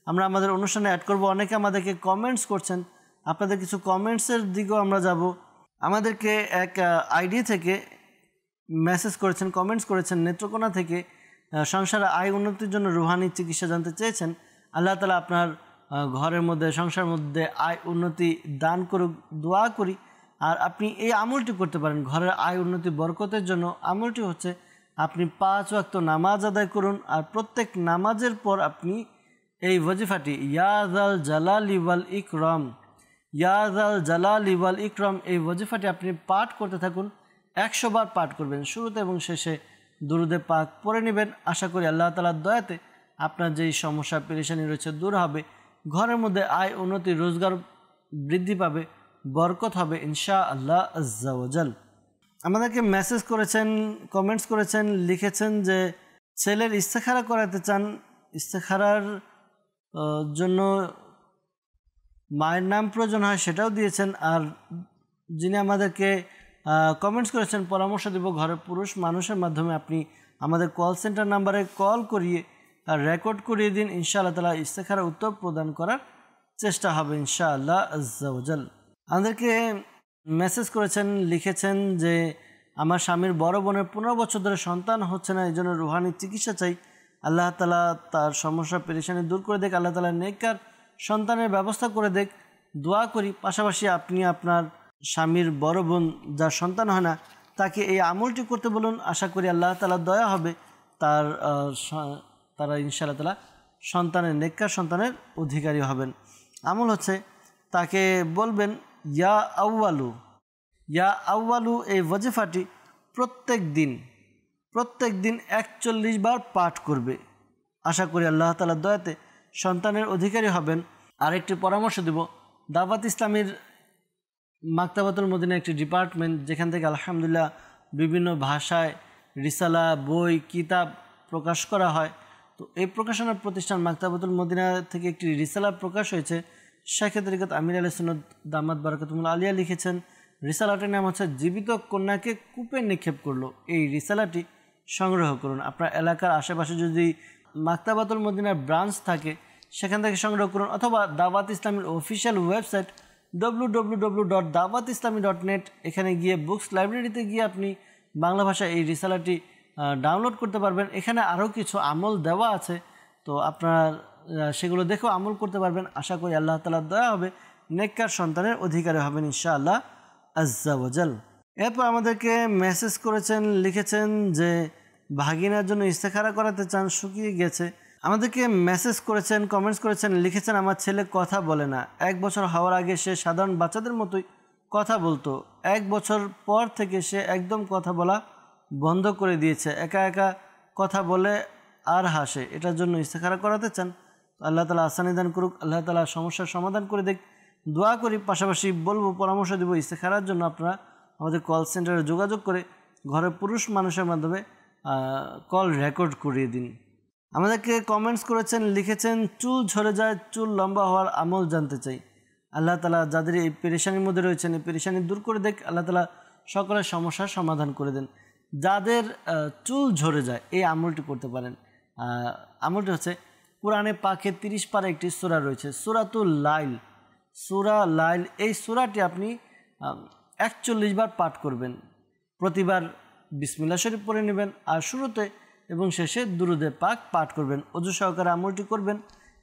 আমরা আমাদের অনুষ্ঠানে অ্যাড করব। অনেকে আমাদেরকে কমেন্টস করছেন, আপনাদের কিছু কমেন্টসের দিকেও আমরা যাব। আমাদেরকে এক আইডি থেকে মেসেজ করেছেন, কমেন্টস করেছেন, নেত্রকোনা থেকে সংসারে আয় উন্নতির জন্য রুহানি চিকিৎসা জানতে চেয়েছেন। আল্লাহ তাআলা আপনার ঘরের মধ্যে, সংসারের মধ্যে আয় উন্নতি দান করুক, দোয়া করি। আর আপনি এই আমলটি করতে পারেন ঘরের আয় উন্নতি বরকতের জন্য। আমলটি হচ্ছে, আপনি 5 ওয়াক্ত নামাজ আদায় করুন, আর প্রত্যেক নামাজের পর আপনি এই ওয়াজিফাটি, ইয়া যাল জালালি ওয়াল ইকরাম, ইয়া যাল জালালি ওয়াল ইকরাম, এই ওয়াজিফাটি আপনি পাঠ করতে থাকুন। 100 বার পাঠ করবেন। শুরুতে এবং শেষে দুরুদে পাক পড়ে নেবেন। আশা করি আল্লাহ তাআলার দয়াতে আপনার যেই সমস্যা পেরেশানি রয়েছে দূর হবে। ঘরের মধ্যে আয় উন্নতি রোজগার বৃদ্ধি পাবে, বরকত হবে ইনশাআল্লাহ আজ্জা ওয়াজাল। আমাদেরকে মেসেজ করেছেন, কমেন্টস করেছেন, লিখেছেন যে ছেলের ইস্তেখারা করাতে চান, ইস্তেখারার জন্য মায়ের নাম প্রয়োজন হয় সেটাও দিয়েছেন। আর যিনি আমাদেরকে কমেন্টস করেছেন পরামর্শ দেব ঘরের পুরুষ মানুষের মাধ্যমে আপনি আমাদের কল সেন্টার নাম্বারে কল করিয়ে রেকর্ড করিয়ে দিন, ইনশাআল্লাহ তাআলা ইস্তেখারার উত্তর প্রদান করার চেষ্টা হবে ইনশাআল্লাহ আজ্জা ওয়াজাল। আমাদেরকে মেসেজ করেছেন, লিখেছেন যে আমার স্বামীর বড় বোনের 15 বছর ধরে সন্তান হচ্ছে না, এই জন্য রুহানি চিকিৎসা চাই, আল্লাহ তাআলা তার সমস্যা পেরেশানি দূর করে দেখ, আল্লাহ তাআলা নেককার সন্তানের ব্যবস্থা করে দেখ, দোয়া করি। পাশাপাশি আপনি আপনার স্বামীর বড় বোন যার সন্তান হয় না তাকে এই আমলটি করতে বলুন, আশা করি আল্লাহ তাআলা দয়া হবে, তারা ইনশাআল্লাহ তাআলা সন্তানের নেককার সন্তানের অধিকারী হবেন। আমল হচ্ছে তাকে বলবেন ইয়া আউয়ালু এই ওয়াজিফাটি প্রত্যেক দিন 41 বার পাঠ করবে, আশা করি আল্লাহ তাআলার দয়াতে সন্তানের অধিকারী হবেন। আরেকটি পরামর্শ দেব, দাওয়াত ইসলামীর মাকতাবাতুল মদিনা একটি ডিপার্টমেন্ট যেখান থেকে আলহামদুলিল্লাহ বিভিন্ন ভাষায় রিসালা, বই, কিতাব প্রকাশ করা হয়। তো এই প্রকাশনা প্রতিষ্ঠান মাকতাবাতুল মদিনা থেকে একটি রিসালা প্রকাশ হয়েছে। শাইখে তরিকত আমির আহলে সুন্নাত দামাত বারাকাতুহুল আলিয়া লিখেছেন, রিসালাটির নাম হচ্ছে জীবিত কন্যাকে কূপে নিক্ষেপ করলো। এই রিসালাটি সংগ্রহ করুন। আপনার এলাকার আশেপাশে যদি মাকতাবাতুল মদিনার ব্রাঞ্চ থাকে সেখান থেকে সংগ্রহ করুন, অথবা দাওয়াত ইসলামের অফিসিয়াল ওয়েবসাইট www.dawatislami.net এখানে গিয়ে বুকস লাইব্রেরিতে গিয়ে আপনি বাংলা ভাষায় এই রিসালাটি ডাউনলোড করতে পারবেন। এখানে আরও কিছু আমল দেওয়া আছে, তো আপনারা সেগুলো দেখেও আমল করতে পারবেন। আশা করি আল্লাহ তাআলার দয়া হবে, নেককার সন্তানের অধিকারী হবেন ইনশাআল্লাহ আজ্জা ওয়াজাল। এরপর আমাদেরকে মেসেজ করেছেন, লিখেছেন যে ভাগিনার জন্য ইস্তেখারা করাতে চান, শুকিয়ে গেছে। আমাদেরকে মেসেজ করেছেন, কমেন্টস করেছেন, লিখেছেন আমার ছেলে কথা বলে না, 1 বছর হওয়ার আগে সে সাধারণ বাচ্চাদের মতোই কথা বলতো, 1 বছর পর থেকে সে একদম কথা বলা বন্ধ করে দিয়েছে, একা একা কথা বলে আর হাসে। এটার জন্য ইস্তেখারা করাতে চান, আল্লাহ তাআলা আসানি দান করুক, আল্লাহ তাআলা সমস্যার সমাধান করে দেখ, দোয়া করি। পাশাপাশি বলবো, পরামর্শ দেবো, ইস্তেখারার জন্য আপনারা আমাদের কল সেন্টারে যোগাযোগ করে ঘরের পুরুষ মানুষের মাধ্যমে কল রেকর্ড করিয়ে দিন। আমাদেরকে কমেন্টস করেছেন, লিখেছেন চুল ঝরে যায়, চুল লম্বা হওয়ার আমল জানতে চাই। আল্লাহ তাআলা যাদের এই পেরেশানির মধ্যে রয়েছেন এই পেরেশানি দূর করে দেখ, আল্লাহ তাআলা সকলের সমস্যার সমাধান করে দেন। যাদের চুল ঝরে যায় এই আমলটি করতে পারেন। আমলটি হচ্ছে কোরআনে পাকে 30 পারা একটি সূরা রয়েছে, সূরাতুল লাইল। সূরা লাইল এই সূরাটি আপনি 41 বার পাঠ করবেন। প্রতিবার বিসমিল্লাহ শরীফ পড়ে নেবেন আর শুরুতে এবং শেষে দুরুদে পাক পাঠ করবেন। অজু সহকারে আমলটি করবেন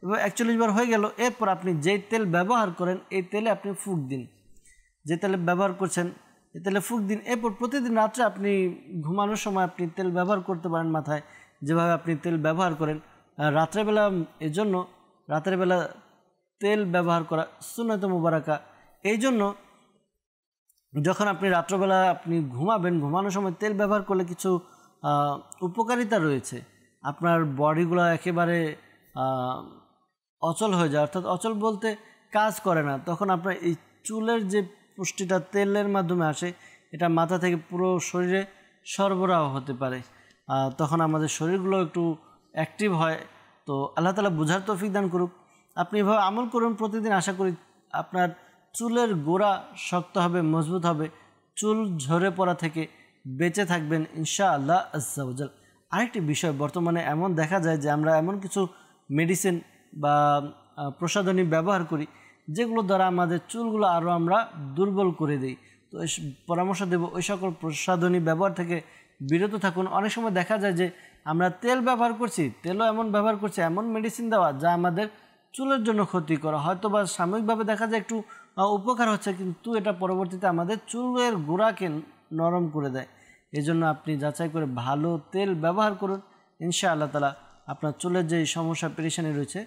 এবং 41 বার হয়ে গেল। এরপর আপনি যেই তেল ব্যবহার করেন এই তেলে আপনি ফুঁক দিন, যে তেলে ব্যবহার করছেন এই তেলে ফুঁক দিন। এরপর প্রতিদিন রাত্রে আপনি ঘুমানোর সময় আপনি তেল ব্যবহার করতে পারেন মাথায়, যেভাবে আপনি তেল ব্যবহার করেন রাত্রেবেলা। এজন্য রাতের বেলা তেল ব্যবহার করা সুন্নাত মুবারাকা। এই জন্য যখন আপনি রাত্রবেলা আপনি ঘুমাবেন, ঘুমানোর সময় তেল ব্যবহার করলে কিছু উপকারিতা রয়েছে। আপনার বডিগুলো একেবারে অচল হয়ে যায়, অর্থাৎ অচল বলতে কাজ করে না। তখন আপনার এই চুলের যে পুষ্টিটা তেলের মাধ্যমে আসে এটা মাথা থেকে পুরো শরীরে সরবরাহ হতে পারে, তখন আমাদের শরীরগুলো একটু অ্যাক্টিভ হয়। তো আল্লাহ তাআলা বুঝার তৌফিক দান করুক। আপনি এভাবে আমল করুন প্রতিদিন, আশা করি আপনার চুলের গোড়া শক্ত হবে, মজবুত হবে, চুল ঝরে পড়া থেকে বেঁচে থাকবেন ইনশাআল্লাহ আজ্জা ওয়াজাল। আরেকটি বিষয়, বর্তমানে এমন দেখা যায় যে আমরা এমন কিছু মেডিসিন বা প্রসাধনী ব্যবহার করি যেগুলো দ্বারা আমাদের চুলগুলো আরও আমরা দুর্বল করে দিই। তো পরামর্শ দেব ওই সকল প্রসাধনী ব্যবহার থেকে বিরত থাকুন। অনেক সময় দেখা যায় যে আমরা তেল ব্যবহার করছি, তেলও এমন ব্যবহার করছি, এমন মেডিসিন দেওয়া যা আমাদের চুলের জন্য ক্ষতিকর। হয়তো বা সাময়িকভাবে দেখা যায় একটু উপকার হচ্ছে, কিন্তু এটা পরবর্তীতে আমাদের চুলের গোড়াকে নরম করে দেয়। এই জন্য আপনি যাচাই করে ভালো তেল ব্যবহার করুন, ইনশাআল্লাহ তাআলা আপনার চুলের যে সমস্যা পেরেশানি রয়েছে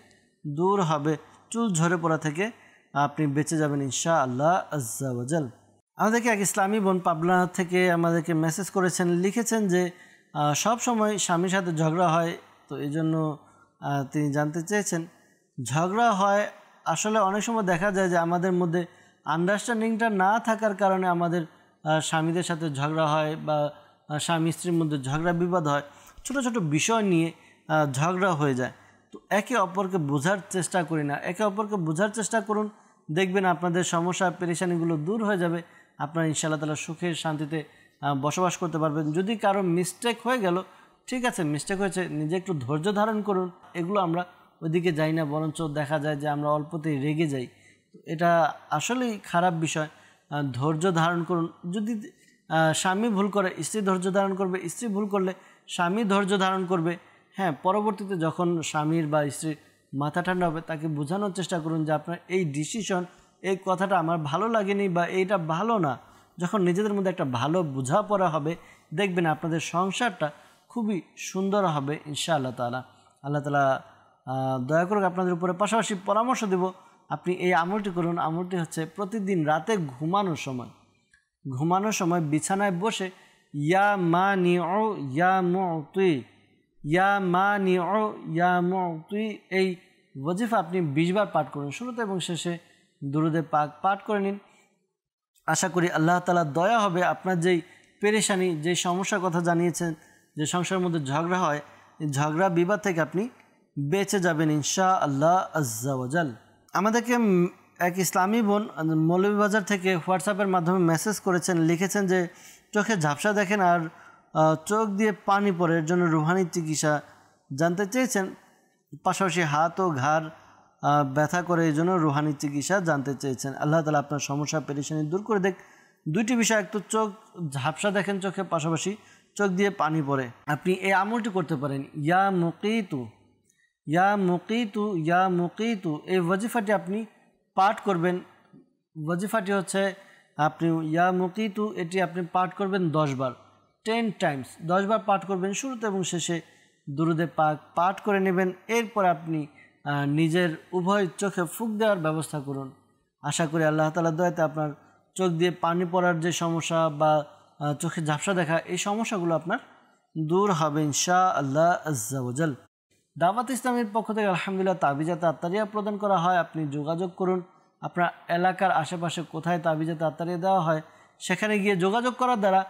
দূর হবে, চুল ঝরে পড়া থেকে আপনি বেঁচে যাবেন ইনশাআল্লাহ আজ্জা ওয়াজাল। আমাদেরকে এক ইসলামী বোন পাবনা থেকে আমাদেরকে মেসেজ করেছেন, লিখেছেন যে সব সময় স্বামীর সাথে ঝগড়া হয়, তো এই জন্য তিনি জানতে চেয়েছেন ঝগড়া হয় আসলে অনেক সময় দেখা যায় যে আমাদের মধ্যে আন্ডারস্ট্যান্ডিংটা না থাকার কারণে আমাদের স্বামীদের সাথে ঝগড়া হয় বা স্বামী স্ত্রীর মধ্যে ঝগড়া বিবাদ হয়, ছোট ছোট বিষয় নিয়ে ঝগড়া হয়ে যায়। তো একে অপরকে বোঝার চেষ্টা করি না, একে অপরকে বোঝার চেষ্টা করুন, দেখবেন আপনাদের সমস্যা পেরেশানিগুলো দূর হয়ে যাবে, আপনারা ইনশাআল্লাহ তাআলা সুখে শান্তিতে বসবাস করতে পারবেন। যদি কারো মিস্টেক হয়ে গেল, ঠিক আছে মিস্টেক হয়েছে, নিজে একটু ধৈর্য ধারণ করুন। এগুলো আমরা ওইদিকে যাই না, বরঞ্চ দেখা যায় যে আমরা অল্পতেই রেগে যাই। তো এটা আসলেই খারাপ বিষয়। ধৈর্য ধারণ করুন। যদি স্বামী ভুল করে স্ত্রী ধৈর্য ধারণ করবে, স্ত্রী ভুল করলে স্বামী ধৈর্য ধারণ করবে। হ্যাঁ, পরবর্তীতে যখন স্বামীর বা স্ত্রীর মাথা ঠান্ডা হবে তাকে বোঝানোর চেষ্টা করুন যে আপনার এই ডিসিশন, এই কথাটা আমার ভালো লাগেনি বা এইটা ভালো না। যখন নিজেদের মধ্যে একটা ভালো বোঝাপড়া হবে, দেখবেন আপনাদের সংসারটা খুবই সুন্দর হবে ইনশাআল্লাহ তাআলা। আল্লাহ তাআলা দয়া করে আপনাদের উপরে। পাশাপাশি পরামর্শ দেব, আপনি এই আমলটি করুন। আমলটি হচ্ছে প্রতিদিন রাতে ঘুমানোর সময় বিছানায় বসে ইয়া মানিউ ইয়া মুতি, ইয়া মানিউ ইয়া মুতি, এই ওয়াজিফা আপনি 20 বার পাঠ করুন। শুরুতে এবং শেষে দুরুদে পাক পাঠ করে নিন। আশা করি আল্লাহ তাআলা দয়া হবে। আপনার যেই পেরেশানি, যেই সমস্যার কথা জানিয়েছেন, যে সংসারের মধ্যে ঝগড়া হয়, এই ঝগড়া বিবাদ থেকে আপনি বেঁচে যাবেন ইনশাআল্লাহ আজ্জা ওয়াজাল। আমাদেরকে এক ইসলামী বোন মৌলভীবাজার থেকে হোয়াটসঅ্যাপের মাধ্যমে মেসেজ করেছেন, লিখেছেন যে চোখে ঝাপসা দেখেন আর চোখ দিয়ে পানি পড়ে, এর জন্য রুহানি চিকিৎসা জানতে চেয়েছেন। পাশাপাশি হাত ও ঘাড় ব্যথা করে, এই জন্য রুহানি চিকিৎসা জানতে চেয়েছেন। আল্লাহ তাআলা আপনার সমস্যা পেরেশানি দূর করে দেখ। দুইটি বিষয়, একটু চোখ ঝাপসা দেখেন চোখে, পাশাপাশি চোখ দিয়ে পানি পড়ে। আপনি এই আমলটি করতে পারেন, ইয়া মুকিতু ইয়া মুকিতু ইয়া মুকিতু, এই ওয়াজিফাটি আপনি পাঠ করবেন। ওয়াজিফাটি হচ্ছে আপনি ইয়া মুকিতু, এটি আপনি পাঠ করবেন 10 বার, 10 টাইমস 10 বার পাঠ করবেন। শুরুতে এবং শেষে দুরুদে পাক পাঠ করে নেবেন। এরপর আপনি নিজের উভয় চোখে ফুঁক দেওয়ার ব্যবস্থা করুন। আশা করি আল্লাহ তাআলার দয়াতে আপনার চোখ দিয়ে পানি পড়ার যে সমস্যা বা চোখে ঝাপসা দেখা, এই সমস্যাগুলো আপনার দূর হবে ইনশাআল্লাহ আজ্জা ওয়াজাল। দাওয়াত ইসলামের পক্ষ থেকে আলহামদুলিল্লাহ তাবিজাত আত্তারিয়া প্রদান করা হয়। আপনি যোগাযোগ করুন। আপনার এলাকার আশেপাশে কোথায় তাবিজাত আত্তারিয়া দেওয়া হয়, সেখানে গিয়ে যোগাযোগ করার দ্বারা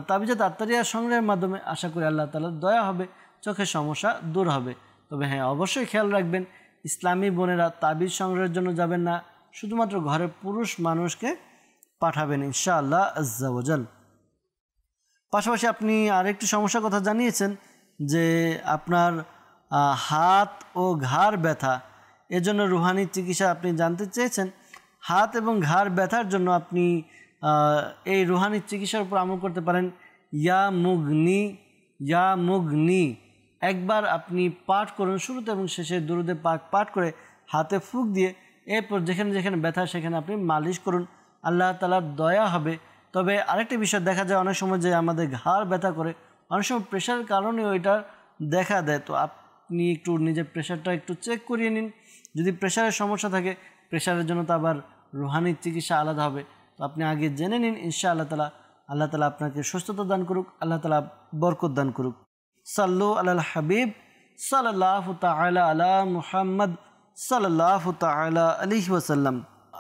তাবিজাত আত্তারিয়া সংগ্রহের মাধ্যমে আশা করি আল্লাহ তাআলার দয়া হবে, চোখের সমস্যা দূর হবে। তবে হ্যাঁ, অবশ্যই খেয়াল রাখবেন, ইসলামী বোনেরা তাবিজ সংগ্রহের জন্য যাবেন না, শুধুমাত্র ঘরের পুরুষ মানুষকে পাঠাবেন ইনশাআল্লাহ আজ্জা ওয়াজাল। পাশাপাশি আপনি আরেকটি সমস্যার কথা জানিয়েছেন যে আপনার হাত ও ঘাড় ব্যথা, এজন্য রুহানি চিকিৎসা আপনি জানতে চেয়েছেন। হাত এবং ঘাড় ব্যথার জন্য আপনি এই রুহানি চিকিৎসার উপর আমল করতে পারেন। ইয়া মুগনি ইয়া মুগনি একবার আপনি পাঠ করুন। শুরুতে এবং শেষে দুরুদে পাক পাঠ করে হাতে ফুঁক দিয়ে এরপর যেখানে যেখানে ব্যথা সেখানে আপনি মালিশ করুন। আল্লাহ তাআলার দয়া হবে। তবে আরেকটি বিষয় দেখা যায়, অনেক সময় যে আমাদের ঘাড় ব্যথা করে, অনেক সময় প্রেশারের কারণে ওইটা দেখা দেয়। তো আপনি একটু নিজের প্রেশারটা একটু চেক করিয়ে নিন। যদি প্রেশারের সমস্যা থাকে, প্রেশারের জন্য তো আবার রুহানি চিকিৎসা আলাদা হবে। তো আপনি আগে জেনে নিন ইনশাআল্লাহ তাআলা। আল্লাহ তাআলা আপনাকে সুস্থতা দান করুক, আল্লাহ তাআলা বরকত দান করুক। সাল্লু আলাল হাবিব সাল্লাল্লাহু তাআলা আলা মুহাম্মদ সাল্লাল্লাহু তাআলা আলাইহি ওয়াসাল্লাম।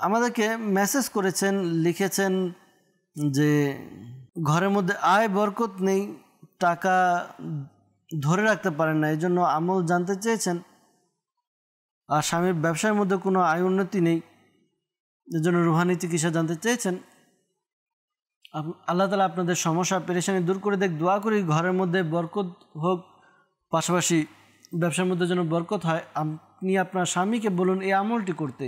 আমাদেরকে মেসেজ করেছেন, লিখেছেন যে ঘরের মধ্যে আয় বরকত নেই, টাকা ধরে রাখতে পারেন না, এই জন্য আমল জানতে চেয়েছেন। আর স্বামীর ব্যবসার মধ্যে কোনো আয় উন্নতি নেই, এজন্য রুহানি চিকিৎসা জানতে চেয়েছেন। আল্লাহ তাআলা আপনাদের সমস্যা পেরেশানি দূর করে দেখ। দোয়া করি ঘরের মধ্যে বরকত হোক, পাশাপাশি ব্যবসার মধ্যে যেন বরকত হয়। আপনি আপনার স্বামীকে বলুন এই আমলটি করতে,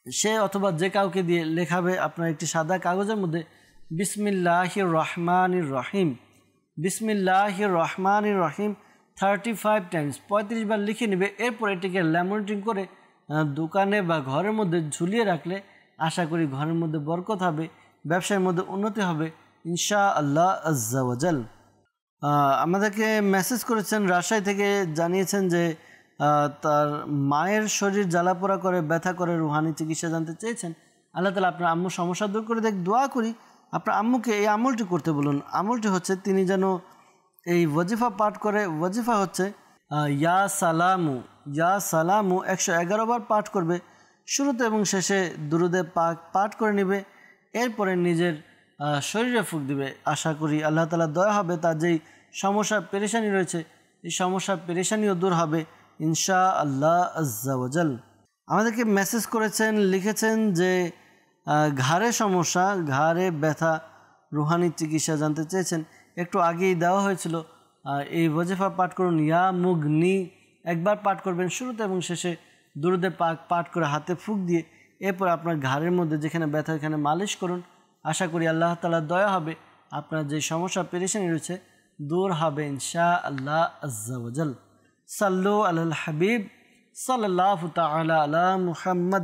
সে অথবা যে কাউকে দিয়ে লেখাবে। আপনার একটি সাদা কাগজের মধ্যে বিসমিল্লাহির রহমানির রহিম, বিসমিল্লাহির রহমানির রহিম 35 টাইমস 35 বার লিখে নেবে। এরপর এটিকে ল্যামিনেটিং করে দোকানে বা ঘরের মধ্যে ঝুলিয়ে রাখলে আশা করি ঘরের মধ্যে বরকত হবে, ব্যবসার মধ্যে উন্নতি হবে ইনশাআল্লাহ আজ্জা ওয়াজাল। আমাদেরকে মেসেজ করেছেন রাজশাহী থেকে, জানিয়েছেন যে তার মায়ের শরীর জ্বালাপোড়া করে, ব্যথা করে, রুহানি চিকিৎসা জানতে চেয়েছেন। আল্লাহ তাআলা আপনার আম্মুর সমস্যা দূর করে দেখ। দোয়া করি আপনার আম্মুকে এই আমলটি করতে বলুন। আমলটি হচ্ছে তিনি যেন এই ওয়াজিফা পাঠ করে। ওয়াজিফা হচ্ছে ইয়া সালামু ইয়া সালামু 111 বার পাঠ করবে, শুরুতে এবং শেষে দুরুদে পাক পাঠ করে নেবে, এরপরে নিজের শরীরে ফুঁক দিবে। আশা করি আল্লাহ তাআলা দয়া হবে, তার যেই সমস্যা পেরেশানি রয়েছে এই সমস্যা পেরেশানিও দূর হবে ইনশাআল্লাহ আজ্জা ওয়াজাল। আমাদেরকে মেসেজ করেছেন, লিখেছেন যে ঘাড়ে সমস্যা, ঘাড়ে ব্যথা, রুহানি চিকিৎসা জানতে চেয়েছেন। একটু আগেই দেওয়া হয়েছিল। এই ওয়াজিফা পাঠ করুন, ইয়া মুগনি একবার পাঠ করবেন, শুরুতে এবং শেষে দুরুদে পাক পাঠ করে হাতে ফুঁক দিয়ে এরপর আপনার ঘাড়ের মধ্যে যেখানে ব্যথা এখানে মালিশ করুন। আশা করি আল্লাহ তাআলার দয়া হবে, আপনার যে সমস্যা পেরেশানি রয়েছে দূর হবে ইনশাআল্লাহ আজ্জা ওয়াজাল। সাল্লু আলাল হাবিব সাল্লাল্লাহু তাআলা আলা মুহাম্মদ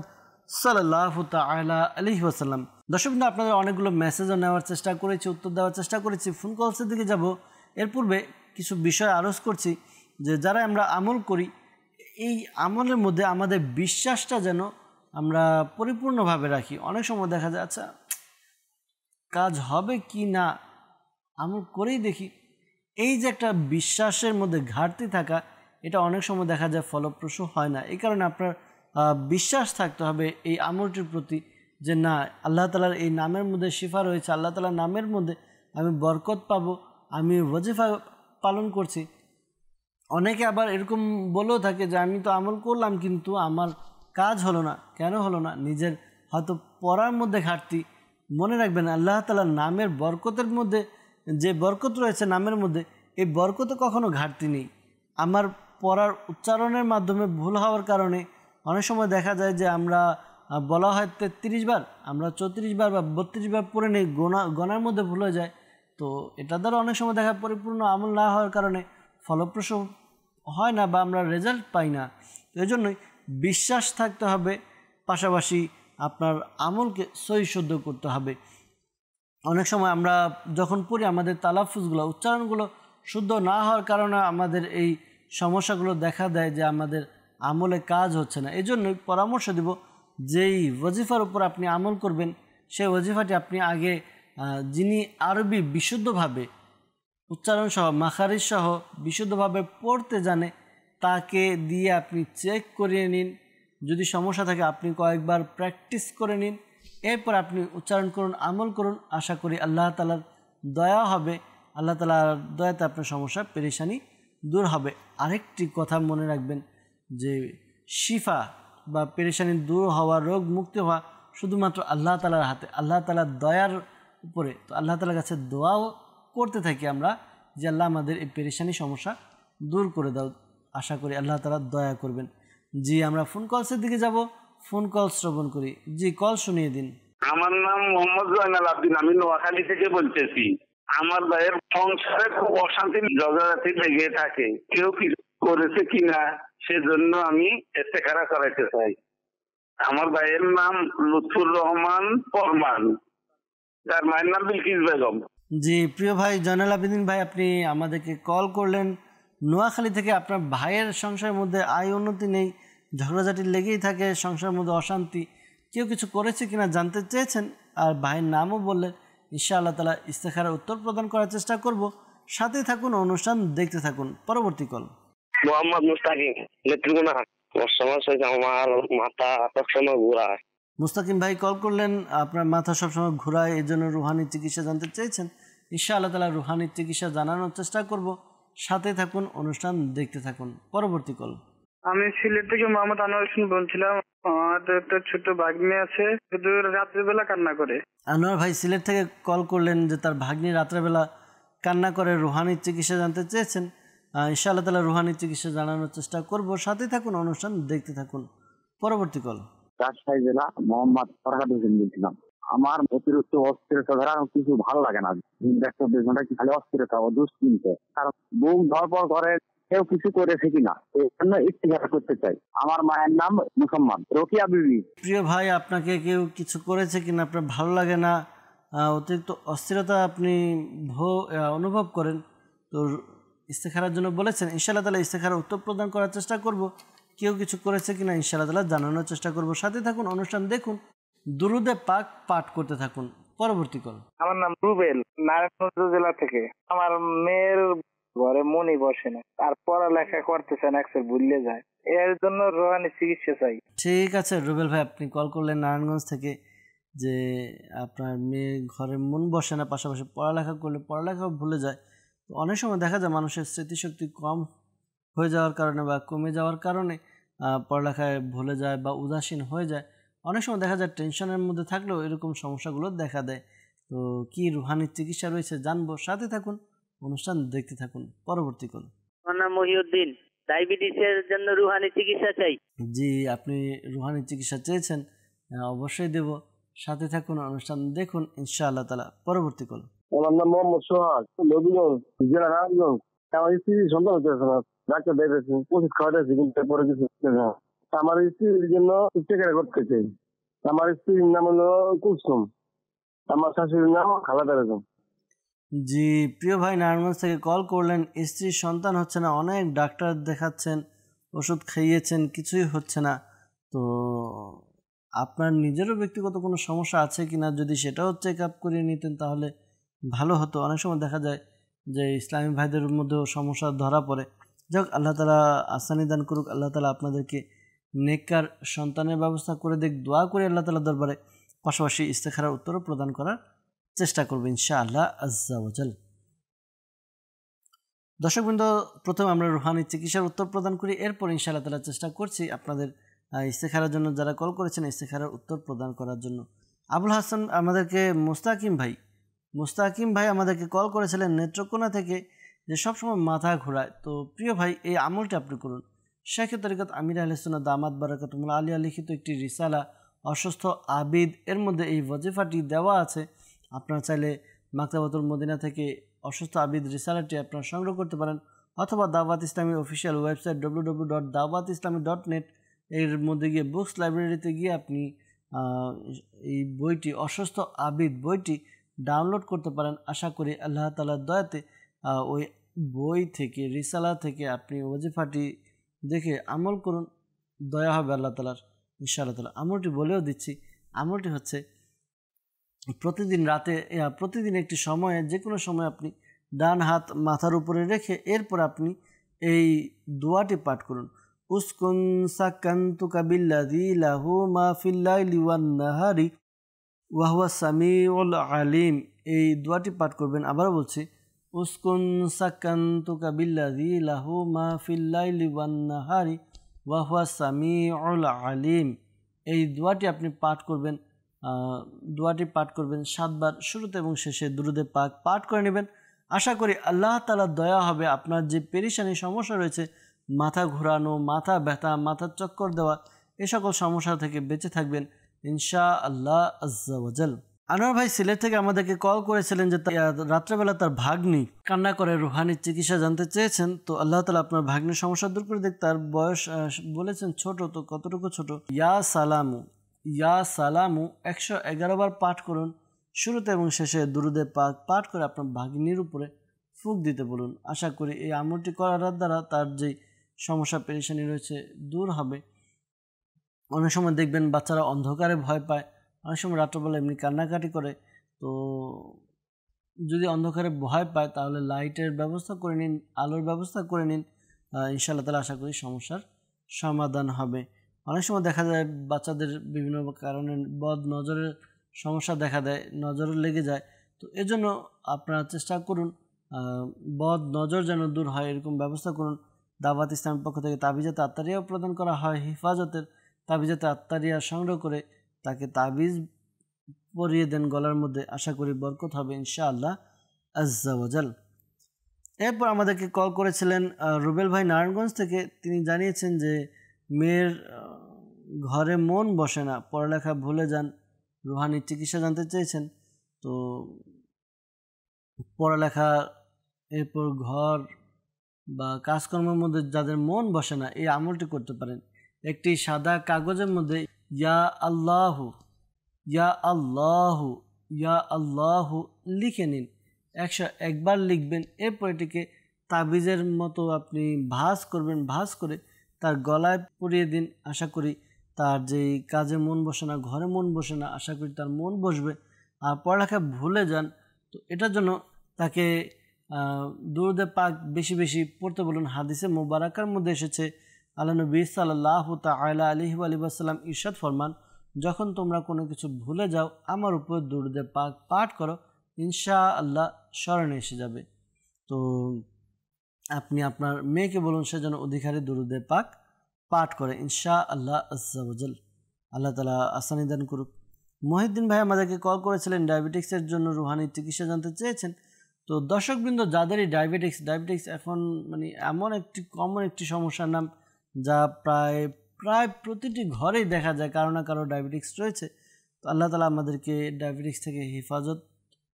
সাল্লাল্লাহু তাআলা আলাইহি ওয়াসাল্লাম। দর্শক, আপনাদের অনেকগুলো মেসেজও নেওয়ার চেষ্টা করেছি, উত্তর দেওয়ার চেষ্টা করেছি, ফোন কলসের দিকে যাব। এর পূর্বে কিছু বিষয় আরজ করছি যে যারা আমরা আমল করি এই আমলের মধ্যে আমাদের বিশ্বাসটা যেন আমরা পরিপূর্ণভাবে রাখি। অনেক সময় দেখা যায় আচ্ছা কাজ হবে কি না, আমল করেই দেখি, এই যে একটা বিশ্বাসের মধ্যে ঘাটতি থাকা, এটা অনেক সময় দেখা যায় ফলপ্রসূ হয় না। এই কারণে আপনার বিশ্বাস থাকতে হবে এই আমলটির প্রতি যে না, আল্লাহ তাআলার এই নামের মধ্যে শিফা রয়েছে, আল্লাহ তাআলার নামের মধ্যে আমি বরকত পাবো, আমি ওয়াজিফা পালন করছি। অনেকে আবার এরকম বলেও থাকে যে আমি তো আমল করলাম কিন্তু আমার কাজ হলো না। কেন হলো না? নিজের হয়তো পড়ার মধ্যে ঘাটতি। মনে রাখবেন আল্লাহ তাআলার নামের বরকতের মধ্যে যে বরকত রয়েছে নামের মধ্যে, এই বরকতে কখনো ঘাটতি নেই। আমার পড়ার উচ্চারণের মাধ্যমে ভুল হওয়ার কারণে অনেক সময় দেখা যায় যে আমরা বলা হয় 33 বার, আমরা 34 বার বা 32 বার পড়ে নেই, গণার মধ্যে ভুল হয়ে যায়। তো এটা দ্বারা অনেক সময় দেখা পরিপূর্ণ আমল না হওয়ার কারণে ফলপ্রসূ হয় না বা আমরা রেজাল্ট পাই না। তো এই জন্যই বিশ্বাস থাকতে হবে, পাশাপাশি আপনার আমলকে সহি শুদ্ধ করতে হবে। অনেক সময় আমরা যখন পড়ি আমাদের তালাফুজগুলো, উচ্চারণগুলো শুদ্ধ না হওয়ার কারণে আমাদের এই সমস্যাগুলো দেখা দেয় যে আমাদের আমলে কাজ হচ্ছে না। এই জন্যই পরামর্শ দিব, যেই ওয়াজিফার উপর আপনি আমল করবেন সেই ওয়াজিফাটি আপনি আগে যিনি আরবি বিশুদ্ধভাবে উচ্চারণ সহ মাখারিজ সহ বিশুদ্ধভাবে পড়তে জানে তাকে দিয়ে আপনি চেক করিয়ে নিন। যদি সমস্যা থাকে আপনি কয়েকবার প্র্যাকটিস করে নিন, এরপর আপনি উচ্চারণ করুন, আমল করুন। আশা করি আল্লাহ তাআলার দয়া হবে, আল্লাহ তাআলার দয়াতে আপনার সমস্যা পেরেশানি দূর হবে। আরেকটি কথা মনে রাখবেন যে শিফা বা পেরেশানি দূর হওয়া, রোগ মুক্তি হওয়া শুধুমাত্র আল্লাহ তাআলার হাতে, আল্লাহ তাআলার দয়ার উপরে। তো আল্লাহ তাআলার কাছে দোয়াও করতে থাকি আমরা যে আল্লাহ আমাদের এই পেরেশানি সমস্যা দূর করে দাও। আশা করি আল্লাহ তাআলা দয়া করবেন। জি, আমরা ফোন কলসের দিকে যাব, ফোন কল শ্রবণ করি। জি, কল শুনিয়ে দিন। আমার নাম মোহাম্মদ জয়নাল আব্দিন, আমি নোয়াখালী থেকে বলতেছি। আমার ভাইয়ের সংসারে খুব অশান্তি ঝগড়াঝাটি লেগে থাকে, কেউ কিছু করেছে কিনা সেজন্য আমি ইস্তেখারা করাইতে চাই। আমার ভাইয়ের নাম লুৎফুর রহমান ফরমান, তার মায়ের নাম বিলকিস বেগম। জি, প্রিয় ভাই জয়নাল আবেদিন ভাই, আপনি আমাদেরকে কল করলেন নোয়াখালী থেকে। আপনার ভাইয়ের সংসারের মধ্যে আয় উন্নতি নেই, ঝগড়াঝাটি লেগেই থাকে, সংসারের মধ্যে অশান্তি, কেউ কিছু করেছে কিনা জানতে চেয়েছেন, আর ভাইয়ের নামও বললেন। ইনশাআল্লাহ তাআলা ইস্তেখারার উত্তর প্রদান করার চেষ্টা করব। সাথে থাকুন, অনুষ্ঠান দেখতে থাকুন। পরবর্তী কল। মোহাম্মদ মুস্তাকিম, নেত্রকোনা। সমস্যা হয়েছে আমার মাথা সবসময় ঘোরায়। মুস্তাকিম ভাই কল করলেন, আপনার মাথা সবসময় ঘোরায়, এই জন্য রুহানি চিকিৎসা জানতে চেয়েছেন। ইনশাআল্লাহ তাআলা রুহানি চিকিৎসা জানানোর চেষ্টা করব। সাথে থাকুন, অনুষ্ঠান দেখতে থাকুন। পরবর্তী কল। আমি সিলেট থেকে মোহাম্মদ আনোয়ার হোসেন বলছিলাম। আমার একটা ছোট ভাগ্নি আছে, শুধু রাত্রিবেলা কান্না করে। আনোয়ার ভাই সিলেট থেকে কল করলেন যে তার ভাগ্নি রাত্রেবেলা কান্না করে, রুহানি চিকিৎসা জানতে চেয়েছেন। ইনশাআল্লাহ তাআলা রুহানি চিকিৎসা জানানোর চেষ্টা করব। সাথে থাকুন, অনুষ্ঠান দেখতে থাকুন। পরবর্তী কল। রাজশাহী জেলা মোহাম্মদ ফরহাদ হোসেন বলছিলাম। আমার অতিরিক্ত অস্থিরতা ধরা কিছু ভালো লাগে না, 1-2 ঘন্টা কি খালি অস্থিরতা ও দুশ্চিন্তা। কারণ বুক ধরপড় করে, কেউ কিছু করেছে কিনা এই জন্য ইস্তেখারা করতে চাই। আমার মায়ের নাম মুহাম্মদ রোকিয়া বিবি। প্রিয় ভাই, আপনাকে কেউ কিছু করেছে কিনা আপনার ভালো লাগে না, অতিরিক্ত অস্থিরতা আপনি অনুভব করেন, তো ইস্তেখারার জন্য বলেছেন। ইনশাআল্লাহ তাআলা ইস্তেখারার উত্তর প্রদান করার চেষ্টা করব। কেউ কিছু করেছে কিনা ইনশাআল্লাহ তাআলা জানানোর চেষ্টা করব। সাথে থাকুন, অনুষ্ঠান দেখুন, দুরুদে পাক পাঠ করতে থাকুন। পরবর্তী কল। আমার নাম রুবেল, নারায়ণগঞ্জ জেলা থেকে। আমার মেয়ের ঘরে মনই বসে না, আর পড়ালেখা করতেছে না, ভুলে যায়। এর জন্য রোহানি চিকিৎসা চাই। ঠিক আছে রুবেল ভাই, আপনি কল করলেন নারায়ণগঞ্জ থেকে, যে আপনার মেয়ে ঘরে মন বসে না, পাশাপাশি পড়ালেখা করলে পড়ালেখাও ভুলে যায়। তো অনেক সময় দেখা যায় মানুষের স্মৃতিশক্তি কম হয়ে যাওয়ার কারণে বা কমে যাওয়ার কারণে পড়ালেখায় ভুলে যায় বা উদাসীন হয়ে যায়। অনেক সময় দেখা যায় টেনশনের মধ্যে থাকলেও এরকম সমস্যাগুলো দেখা দেয়। তো কি রুহানি চিকিৎসা রয়েছে জানবো, সাথে থাকুন, অনুষ্ঠান দেখতে থাকুন। পরবর্তী কল। আমার নাম মহিউদ্দিন, ডায়াবেটিসের জন্য রুহানি চিকিৎসা চাই। জি, আপনি রুহানি চিকিৎসা চেয়েছেন, অবশ্যই দেব, সাথে থাকুন, অনুষ্ঠান দেখুন ইনশাআল্লাহ তাআলা। পরবর্তী কল। আমার নাম মোহাম্মদ সোহাগ, নবীগঞ্জ জেলা নারায়ণগঞ্জ। আমার স্ত্রী সন্তান হচ্ছে না, ডাক্তার দেখেছি, ওষুধ খাওয়াতেছি, কিন্তু পরে কিছু হচ্ছে না। আমার স্ত্রীর জন্য চেক করতে চাই। আমার স্ত্রীর নাম হলো কুলসুম, আমার শাশুড়ির নাম খালাদা বেগম। জি প্রিয় ভাই, নারায়ণগঞ্জ থেকে কল করলেন, স্ত্রীর সন্তান হচ্ছে না, অনেক ডাক্তার দেখাচ্ছেন, ওষুধ খাইয়েছেন, কিছুই হচ্ছে না। তো আপনার নিজেরও ব্যক্তিগত কোনো সমস্যা আছে কি না, যদি সেটাও চেক আপ করিয়ে নিতেন তাহলে ভালো হতো। অনেক সময় দেখা যায় যে ইসলামী ভাইদের মধ্যেও সমস্যা ধরা পড়ে। যাক, আল্লাহ তাআলা আসানি দান করুক, আল্লাহ তাআলা আপনাদেরকে নেককার সন্তানের ব্যবস্থা করে দেখ, দোয়া করে আল্লাহ তাআলা দরবারে, পাশাপাশি ইস্তেখারার উত্তরও প্রদান করার চেষ্টা করবে ইনশাআল্লাহ আজ্জা ওয়াজাল। দর্শকবৃন্দ, প্রথমে আমরা রুহানি চিকিৎসার উত্তর প্রদান করি, এরপর ইনশাআল্লাহ তাআলা চেষ্টা করছি আপনাদের ইস্তেখারার জন্য, যারা কল করেছেন ইস্তেখারার উত্তর প্রদান করার জন্য। আবুল হাসান আমাদেরকে মুস্তাকিম ভাই আমাদেরকে কল করেছিলেন নেত্রকোনা থেকে, যে সবসময় মাথা ঘোরায়। তো প্রিয় ভাই, এই আমলটি আপনি করুন। শেখ তরিকত আমির আহলে সুন্নাত দামাত বারাকাতুহুল আলিয়া লিখিত একটি রিসালা অসুস্থ আবিদ, এর মধ্যে এই ওয়াজিফাটি দেওয়া আছে। আপনারা চাইলে মাকতাবাতুল মদিনা থেকে অসুস্থ আবিদ রিসালাটি আপনারা সংগ্রহ করতে পারেন, অথবা দাওয়াত ইসলামী অফিসিয়াল ওয়েবসাইট www.dawatislami.net এর মধ্যে গিয়ে বুকস লাইব্রেরিতে গিয়ে আপনি এই বইটি, অসুস্থ আবিদ বইটি ডাউনলোড করতে পারেন। আশা করি আল্লাহ তাআলার দয়াতে ওই বই থেকে, রিসালা থেকে আপনি ওয়াজিফাটি দেখে আমল করুন, দয়া হবে আল্লাহ তাআলার ইনশাআল্লাহ তাআলা। আমলটি বলেও দিচ্ছি, আমলটি হচ্ছে প্রতিদিন রাতে, প্রতিদিন একটি সময়ে, যে কোনো সময় আপনি ডান হাত মাথার উপরে রেখে এরপর আপনি এই দোয়াটি পাঠ করুন। উসকুন সাকান্তুকা বিল্লাযী লাহু মা ফিল লাইলি ওয়ান নাহারি ওয়া হুয়া সামিউল আলিম। এই দোয়াটি পাঠ করবেন। আবারও বলছি, উসকুন সাকান্তুকা বিল্লাযী লাহু মা ফিল লাইলি ওয়ান নাহারি ওয়া হুয়া সামিউল আলিম। এই দোয়াটি আপনি পাঠ করবেন। দোয়াটি পাঠ করবেন 7 বার, শুরুতে এবং শেষে দুরুদে পাক পাঠ করে নেবেন। আশা করি আল্লাহ তাআলার দয়া হবে। আপনার যে পেরেশানি সমস্যা রয়েছে, মাথা ঘোরানো, মাথা ব্যথা, মাথার চক্কর দেওয়া, এ সকল সমস্যা থেকে বেঁচে থাকবেন ইনশাআল্লাহ আজ্জা ওয়াজাল। আনোয়ার ভাই সিলেট থেকে আমাদেরকে কল করেছিলেন যে রাত্রেবেলা তার ভাগ্নি কান্না করে, রুহানি চিকিৎসা জানতে চেয়েছেন। তো আল্লাহ তাআলা আপনার ভাগ্নির সমস্যা দূর করে দেখ। তার বয়স বলেছেন ছোট, তো কতটুকু ছোট? ইয়া সালামু 111 বার পাঠ করুন, শুরুতে এবং শেষে দুরুদে পাক পাঠ করে আপনার ভাগ্নির উপরে ফুঁক দিতে বলুন। আশা করি এই আমলটি করার দ্বারা তার যে সমস্যা পেরেশানি রয়েছে দূর হবে। অনেক সময় দেখবেন বাচ্চারা অন্ধকারে ভয় পায়, অনেক সময় রাত্রবেলা এমনি কান্নাকাটি করে। তো যদি অন্ধকারে ভয় পায় তাহলে লাইটের ব্যবস্থা করে নিন, আলোর ব্যবস্থা করে নিন, ইনশাআল্লাহ তাআলা আশা করি সমস্যার সমাধান হবে। অনেক সময় দেখা যায় বাচ্চাদের বিভিন্ন কারণে বদ নজরের সমস্যা দেখা দেয়, নজর লেগে যায়। তো এজন্য আপনারা চেষ্টা করুন বদ নজর যেন দূর হয়, এরকম ব্যবস্থা করুন। দাওয়াত ইসলামের পক্ষ থেকে তাবিজাতে আত্তারিয়াও প্রদান করা হয়, হেফাজতের তাবিজাতে আত্তারিয়া সংগ্রহ করে তাকে তাবিজ পরিয়ে দেন গলার মধ্যে। আশা করি বরকত হবে ইনশাআল্লাহ আজ্জা ওয়াজাল। এরপর আমাদেরকে কল করেছিলেন রুবেল ভাই নারায়ণগঞ্জ থেকে। তিনি জানিয়েছেন যে মেয়ের ঘরে মন বসে না, পড়ালেখা ভুলে যান, রুহানি চিকিৎসা জানতে চেয়েছেন। তো পড়ালেখা, এরপর ঘর বা কাজকর্মের মধ্যে যাদের মন বসে না, এই আমলটি করতে পারেন। একটি সাদা কাগজের মধ্যে ইয়া আল্লাহু ইয়া আল্লাহু ইয়া আল্লাহু লিখে নিন, 101 বার লিখবেন। এরপর এটিকে তাবিজের মতো আপনি ভাঁজ করবেন, ভাঁজ করে তার গলায় পরিয়ে দিন। আশা করি তার যেই কাজে মন বসে না, ঘরে মন বসে না, আশা করি তার মন বসবে। আর পড়ালেখা ভুলে যান, তো এটার জন্য তাকে দুরুদে পাক বেশি বেশি পড়তে বলুন। হাদিসে মুবারাকার মধ্যে এসেছে আল্লাহ নবী সাল্লাল্লাহু তাআলা আলাইহি ওয়া সাল্লাম ইরশাদ ফরমান, যখন তোমরা কোনো কিছু ভুলে যাও আমার উপর দুরুদে পাক পাঠ করো, ইনশাআল্লাহ স্মরণে এসে যাবে। তো আপনি আপনার মেয়েকে বলুন সে যেন অধিকারী দুরুদে পাক পাঠ করে, ইনশাআল্লাহ আজ্জা ওয়া জাল। আল্লাহ তাআলা আসানি দান করুক। মহিউদ্দিন ভাই আমাদেরকে কল করেছিলেন, ডায়াবেটিক্সের জন্য রুহানি চিকিৎসা জানতে চেয়েছেন। তো দর্শকবৃন্দ, যাদেরই ডায়াবেটিক্স এখন মানে এমন একটি কমন একটি সমস্যার নাম, যা প্রায় প্রতিটি ঘরেই দেখা যায় কারো না কারো ডায়াবেটিক্স রয়েছে। তো আল্লাহ তাআলা আমাদেরকে ডায়াবেটিক্স থেকে হেফাজত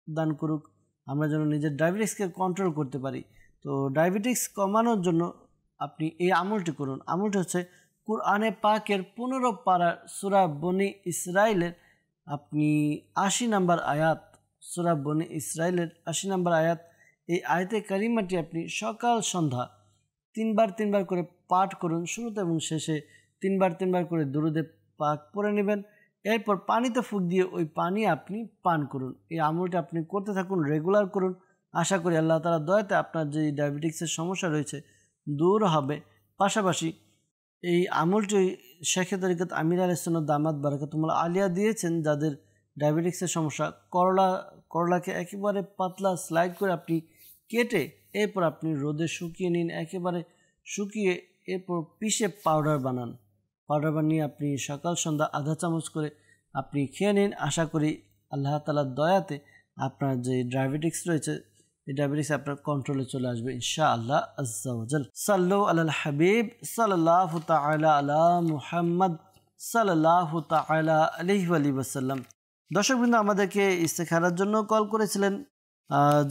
দান করুক, আমরা যেন নিজের ডায়াবেটিক্সকে কন্ট্রোল করতে পারি। তো ডায়াবেটিক্স কমানোর জন্য আপনি এই আমলটি করুন। আমলটি হচ্ছে কুরআনে পাকের 15 পারা সূরা বনি ইসরাইলের আপনি 80 নম্বর আয়াত, সূরা বনি ইসরাইলের 80 নম্বর আয়াত, এই আয়াতে কারিমাটি আপনি সকাল সন্ধ্যা 3 বার করে পাঠ করুন। শুরুতে এবং শেষে 3 বার করে দুরুদে পাক পড়ে নেবেন। এরপর পানিতে ফুঁক দিয়ে ওই পানি আপনি পান করুন। এই আমলটি আপনি করতে থাকুন, রেগুলার করুন। আশা করি আল্লাহ তাআলার দয়াতে আপনার যে ডায়াবেটিক্সের সমস্যা রয়েছে দূর হবে। পাশাপাশি এই আমলটি শেখে তরিকত আমির আলাইহিস সুন্নাত দামাত বারাকাতুহুল আলিয়া দিয়েছেন, যাদের ডায়াবেটিক্সের সমস্যা। করলাকে একেবারে পাতলা স্লাইড করে আপনি কেটে এরপর আপনি রোদে শুকিয়ে নিন, একেবারে শুকিয়ে এরপর পিষে পাউডার বানিয়ে আপনি সকাল সন্ধ্যা আধা চামচ করে আপনি খেয়ে নিন। আশা করি আল্লাহ তাআলার দয়াতে আপনার যে ডায়াবেটিক্স রয়েছে এই ডায়াবেটিক্স আপনার কন্ট্রোলে চলে আসবে ইনশাআল্লাহ আজ্জা ওয়া জাল। সাল্লু আলাল হাবিব সাল্লাল্লাহু তাআলা আলা মুহাম্মদ সাল্লাল্লাহু তাআলা আলাইহি ওয়া সাল্লাম। দর্শকবৃন্দ, আমাদেরকে ইস্তেখারার জন্য কল করেছিলেন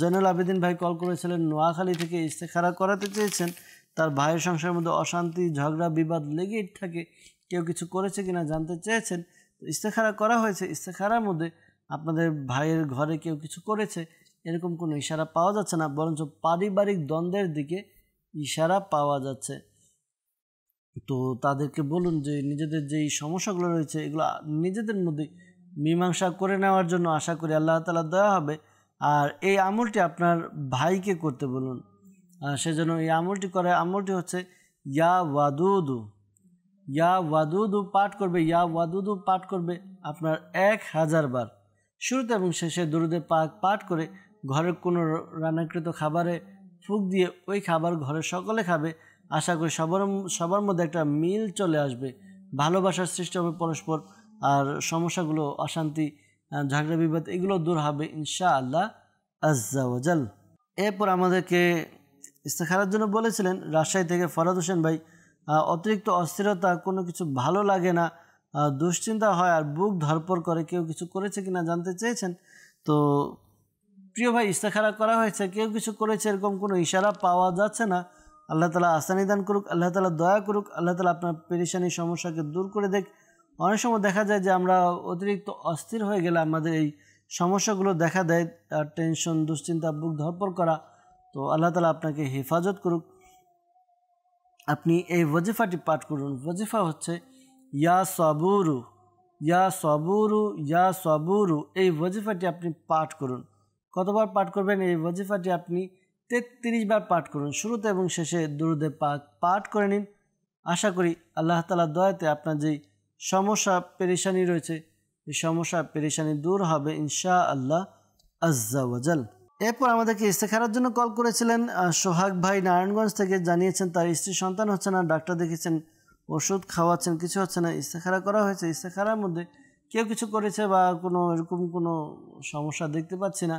জয়নুল আবেদিন ভাই, কল করেছিলেন নোয়াখালী থেকে। ইস্তেখারা করাতে চেয়েছেন, তার ভাইয়ের সংসারের মধ্যে অশান্তি ঝগড়া বিবাদ লেগেই থাকে, কেউ কিছু করেছে কিনা জানতে চেয়েছেন। ইস্তেখারা করা হয়েছে, ইস্তেখারার মধ্যে আপনাদের ভাইয়ের ঘরে কেউ কিছু করেছে এরকম কোনো ইশারা পাওয়া যাচ্ছে না, বরঞ্চ পারিবারিক দ্বন্দ্বের দিকে ইশারা পাওয়া যাচ্ছে। তো তাদেরকে বলুন যে নিজেদের যেই সমস্যাগুলো রয়েছে এগুলো নিজেদের মধ্যে মীমাংসা করে নেওয়ার জন্য আশা করি আল্লাহ তাআলার দয়া হবে। আর এই আমলটি আপনার ভাইকে করতে বলুন, সেজন্য এই আমলটি করে। আমলটি হচ্ছে ইয়া ওয়াদুদু পাঠ করবে, ইয়া ওয়াদুদু পাঠ করবে আপনার 1000 বার। শুরুতে এবং শেষে দুরুদে পাক পাঠ করে ঘরের কোনো রান্নাকৃত খাবারে ফুঁক দিয়ে ওই খাবার ঘরের সকলে খাবে। আশা করি সবার মধ্যে একটা মিল চলে আসবে, ভালোবাসার সৃষ্টি হবে পরস্পর, আর সমস্যাগুলো অশান্তি ঝগড়া বিবাদ এগুলো দূর হবে ইনশাআল্লাহ আজ্জা ওয়া জাল। এরপর আমাদেরকে ইস্তেখারার জন্য বলেছিলেন রাজশাহী থেকে ফরাদ হোসেন ভাই, অতিরিক্ত অস্থিরতা, কোনো কিছু ভালো লাগে না, দুশ্চিন্তা হয় আর বুক ধরপড় করে, কেউ কিছু করেছে কিনা জানতে চেয়েছেন। তো প্রিয় ভাই, ইস্তেখারা করা হয়েছে, কেউ কিছু করেছে এরকম কোনো ইশারা পাওয়া যাচ্ছে না। আল্লাহ তাআলা আসানি দান করুক, আল্লাহ তাআলা দয়া করুক, আল্লাহ তাআলা আপনার পেরেশানি সমস্যাকে দূর করে দেখ। অনেক সময় দেখা যায় যে আমরা অতিরিক্ত অস্থির হয়ে গেলে আমাদের এই সমস্যাগুলো দেখা দেয়, টেনশন, দুশ্চিন্তা, বুক ধরপড় করা। তো আল্লাহ তাআলা আপনাকে হেফাজত করুক। আপনি এই ওয়াজিফাটি পাঠ করুন। ওয়াজিফা হচ্ছে ইয়া সাবুরু ইয়া সাবুরু ইয়া সাবুরু। এই ওয়াজিফাটি আপনি পাঠ করুন। কতবার পাঠ করবেন? এই ওয়াজিফাটি আপনি 33 বার পাঠ করুন। শুরুতে এবং শেষে দুরুদে পাক পাঠ করে নিন। আশা করি আল্লাহ তাআলার দয়াতে আপনার যেই সমস্যা পেরেশানি রয়েছে এই সমস্যা পেরেশানি দূর হবে ইনশাআল্লাহ আজ্জা ওয়া জাল। এরপর আমাদেরকে ইস্তেখারার জন্য কল করেছিলেন সোহাগ ভাই নারায়ণগঞ্জ থেকে, জানিয়েছেন তার স্ত্রীর সন্তান হচ্ছে না, ডাক্তার দেখেছেন, ওষুধ খাওয়াচ্ছেন, কিছু হচ্ছে না। ইস্তেখারা করা হয়েছে, ইস্তেখারার মধ্যে কেউ কিছু করেছে বা কোনো এরকম কোনো সমস্যা দেখতে পাচ্ছি না।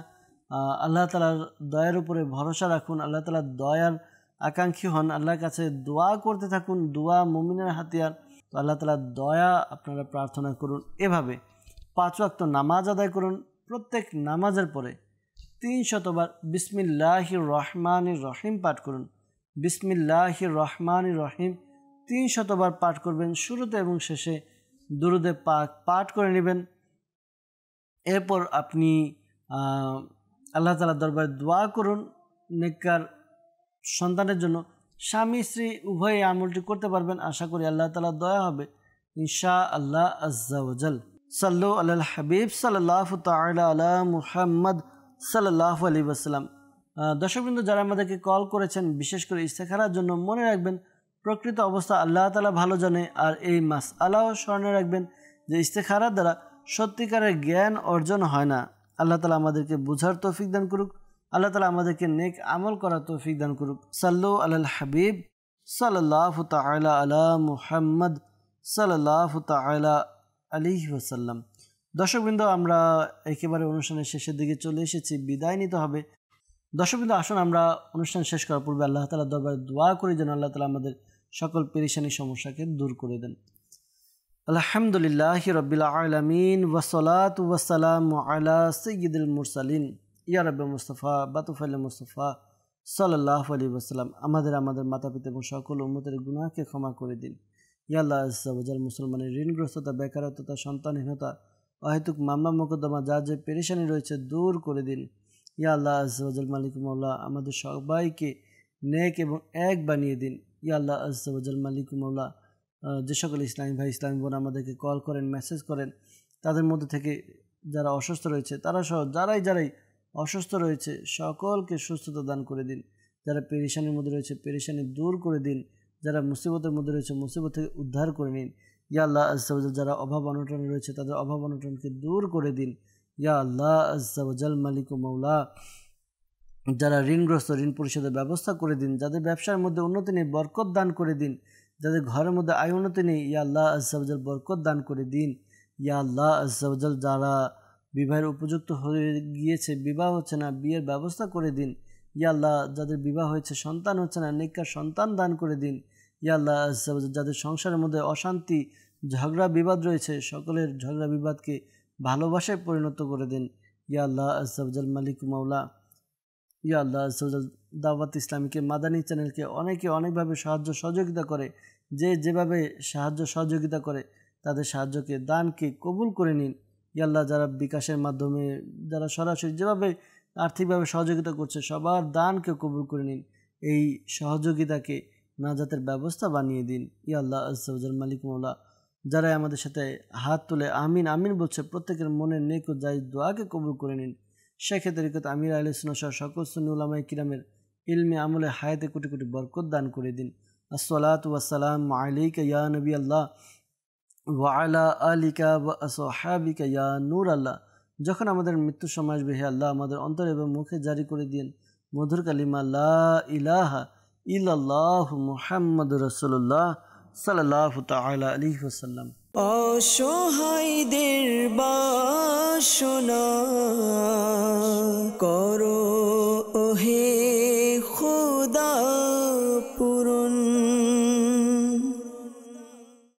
আল্লাহ তাআলার দয়ার উপরে ভরসা রাখুন, আল্লাহ তাআলার দয়ার আকাঙ্ক্ষী হন, আল্লাহর কাছে দোয়া করতে থাকুন। দোয়া মুমিনের হাতিয়ার। তো আল্লাহ তাআলার দয়া আপনারা প্রার্থনা করুন। এভাবে 5 ওয়াক্ত নামাজ আদায় করুন। প্রত্যেক নামাজের পরে 300 বার বিসমিল্লাহির রহমানির রহিম পাঠ করুন। বিসমিল্লাহির রহমানির রহিম 300 বার পাঠ করবেন। শুরুতে এবং শেষে দুরুদে পাক পাঠ করে নেবেন। এরপর আপনি আল্লাহ তাআলার দরবারে দোয়া করুন নেককার সন্তানের জন্য। স্বামী স্ত্রী উভয়ে আমলটি করতে পারবেন। আশা করি আল্লাহ তাআলার দয়া হবে ইনশাআল্লাহ আজ্জা ওয়া জাল। সাল্লু আলাল হাবিব সাল্লাল্লাহু তাআলা আলা মুহাম্মদ সাল্লাল্লাহু আলাইহি ওয়াসাল্লাম। দর্শকবৃন্দ যারা আমাদেরকে কল করেছেন বিশেষ করে ইস্তেখারার জন্য, মনে রাখবেন প্রকৃত অবস্থা আল্লাহ তাআলা ভালো জানে। আর এই মাসআলাও স্মরণে রাখবেন যে ইস্তেখারার দ্বারা সত্যিকারের জ্ঞান অর্জন হয় না। আল্লাহ তাআলা আমাদেরকে বুঝার তৌফিক দান করুক, আল্লাহ তাআলা আমাদেরকে নেক আমল করার তৌফিক দান করুক। সাল্লু আলাল হাবিব সাল্লাল্লাহু তাআলা আলা মুহাম্মদ সাল্লাল্লাহু তাআলা আলাইহি ওয়াসাল্লাম। দর্শকবৃন্দ আমরা একেবারে অনুষ্ঠানের শেষের দিকে চলে এসেছি, বিদায় নিতে হবে। দর্শকবৃন্দ আসুন আমরা অনুষ্ঠান শেষ করার পূর্বে আল্লাহ তাআলার দরবারে দোয়া করি যেন আল্লাহ তাআলা আমাদের সকল পেরেশানি সমস্যাকে দূর করে দেন। আলহামদুলিল্লাহি রাব্বিল আলামিন ওয়াসসালাতু ওয়াসসালামু আলা সাইয়্যিদিল মুরসালিন ইয়া রাব্বি মুস্তাফা বাতুফাইল মুস্তাফা সাল্লাল্লাহু আলাইহি ওয়াসাল্লাম। আমাদের মাতা পিতা এবং সকল উম্মতের গুনাহকে ক্ষমা করে দিন। ইয়া আল্লাহ আজ্জা ওয়া জাল, মুসলমানের ঋণগ্রস্ততা, বেকারত্বতা, সন্তানহীনতা, অহেতুক মামলা মোকদ্দমা যা যে পেরেশানি রয়েছে দূর করে দিন। ইয়া আল্লাহ আজ্জা ওয়া জাল মালিক মাওলা, আমাদের সবাইকে নেক এবং এক বানিয়ে দিন। ইয়া আল্লাহ আজ্জা ওয়া জাল মালিক মাওলা, যে সকল ইসলামী ভাই ইসলামী বোন আমাদেরকে কল করেন, মেসেজ করেন, তাদের মধ্যে থেকে যারা অসুস্থ রয়েছে তারা সহ যারাই অসুস্থ রয়েছে সকলকে সুস্থতা দান করে দিন। যারা পেরেশানির মধ্যে রয়েছে পেরেশানি দূর করে দিন। যারা মুসিবতের মধ্যে রয়েছে মুসিবত থেকে উদ্ধার করে নিন। ইয়া আল্লাহ আজ্জা ওয়া জাল, যারা অভাব অনটনে রয়েছে তাদের অভাব অনটনকে দূর করে দিন। ইয়া আল্লাহ আজ্জা ওয়া জাল মালিক মাওলা, যারা ঋণগ্রস্ত ঋণ পরিশোধের ব্যবস্থা করে দিন। যাদের ব্যবসার মধ্যে উন্নতি নেই বরকত দান করে দিন। যাদের ঘরের মধ্যে আয় উন্নতি নেই ইয়া আল্লাহ আজ্জা ওয়া জাল বরকত দান করে দিন। ইয়া আল্লাহ আজ্জা ওয়া জাল, যারা বিবাহের উপযুক্ত হয়ে গিয়েছে বিবাহ হচ্ছে না বিয়ের ব্যবস্থা করে দিন। ইয়া আল্লাহ, যাদের বিবাহ হয়েছে সন্তান হচ্ছে না নেককার সন্তান দান করে দিন। ইয়া আল্লাহ আজ্জা ওয়া জাল, যাদের সংসারের মধ্যে অশান্তি ঝগড়া বিবাদ রয়েছে সকলের ঝগড়া বিবাদকে ভালোবাসায় পরিণত করে দিন। ইয়া আল্লাহ আজ্জা ওয়া জাল মালিক মাওলা, ইয়া আল্লাহ আজ্জা ওয়া জাল, দাওয়াত ইসলামীকে মাদানী চ্যানেলকে অনেকে অনেকভাবে সাহায্য সহযোগিতা করে, যে যেভাবে সাহায্য সহযোগিতা করে তাদের সাহায্যকে দানকে কবুল করে নিন। ইয়া আল্লাহ, যারা বিকাশের মাধ্যমে যারা সরাসরি যেভাবে আর্থিকভাবে সহযোগিতা করছে সবার দানকে কবুল করে নিন। এই সহযোগিতাকে নাজাতের ব্যবস্থা বানিয়ে দিন। ইয়া আল্লাহ আজ্জা ওয়া জাল মালিক মাওলা, যারা আমাদের সাথে হাত তুলে আমিন আমিন বলছে প্রত্যেকের মনের নেক ও জায়েজ দোয়াকে কবুল করে নিন। শেখে তরিকত আমির আহলে সুন্নাহ সহ সকল সুন্নি উলামায়ে কিরামের ইলমে আমলে হায়াতে কোটি কোটি বরকত দান করে দিন। আসসালাতু ওয়াসসালামু আলাইকা ইয়া নবী আল্লাহ ওয়া আলা আলিকা ওয়া আসহাবিকা ইয়া নূর আল্লাহ। যখন আমাদের মৃত্যুর সময় আসবে হে আল্লাহ আমাদের অন্তর এবং মুখে জারি করে দিন মধুর কালিমা লা ইলাহা ইল্লাল্লাহু মুহাম্মাদুর রাসূলুল্লাহ সাল্লাল্লাহু তাআলা আলাইহি ওয়াসাল্লাম। অসহায়দের বাসনা করো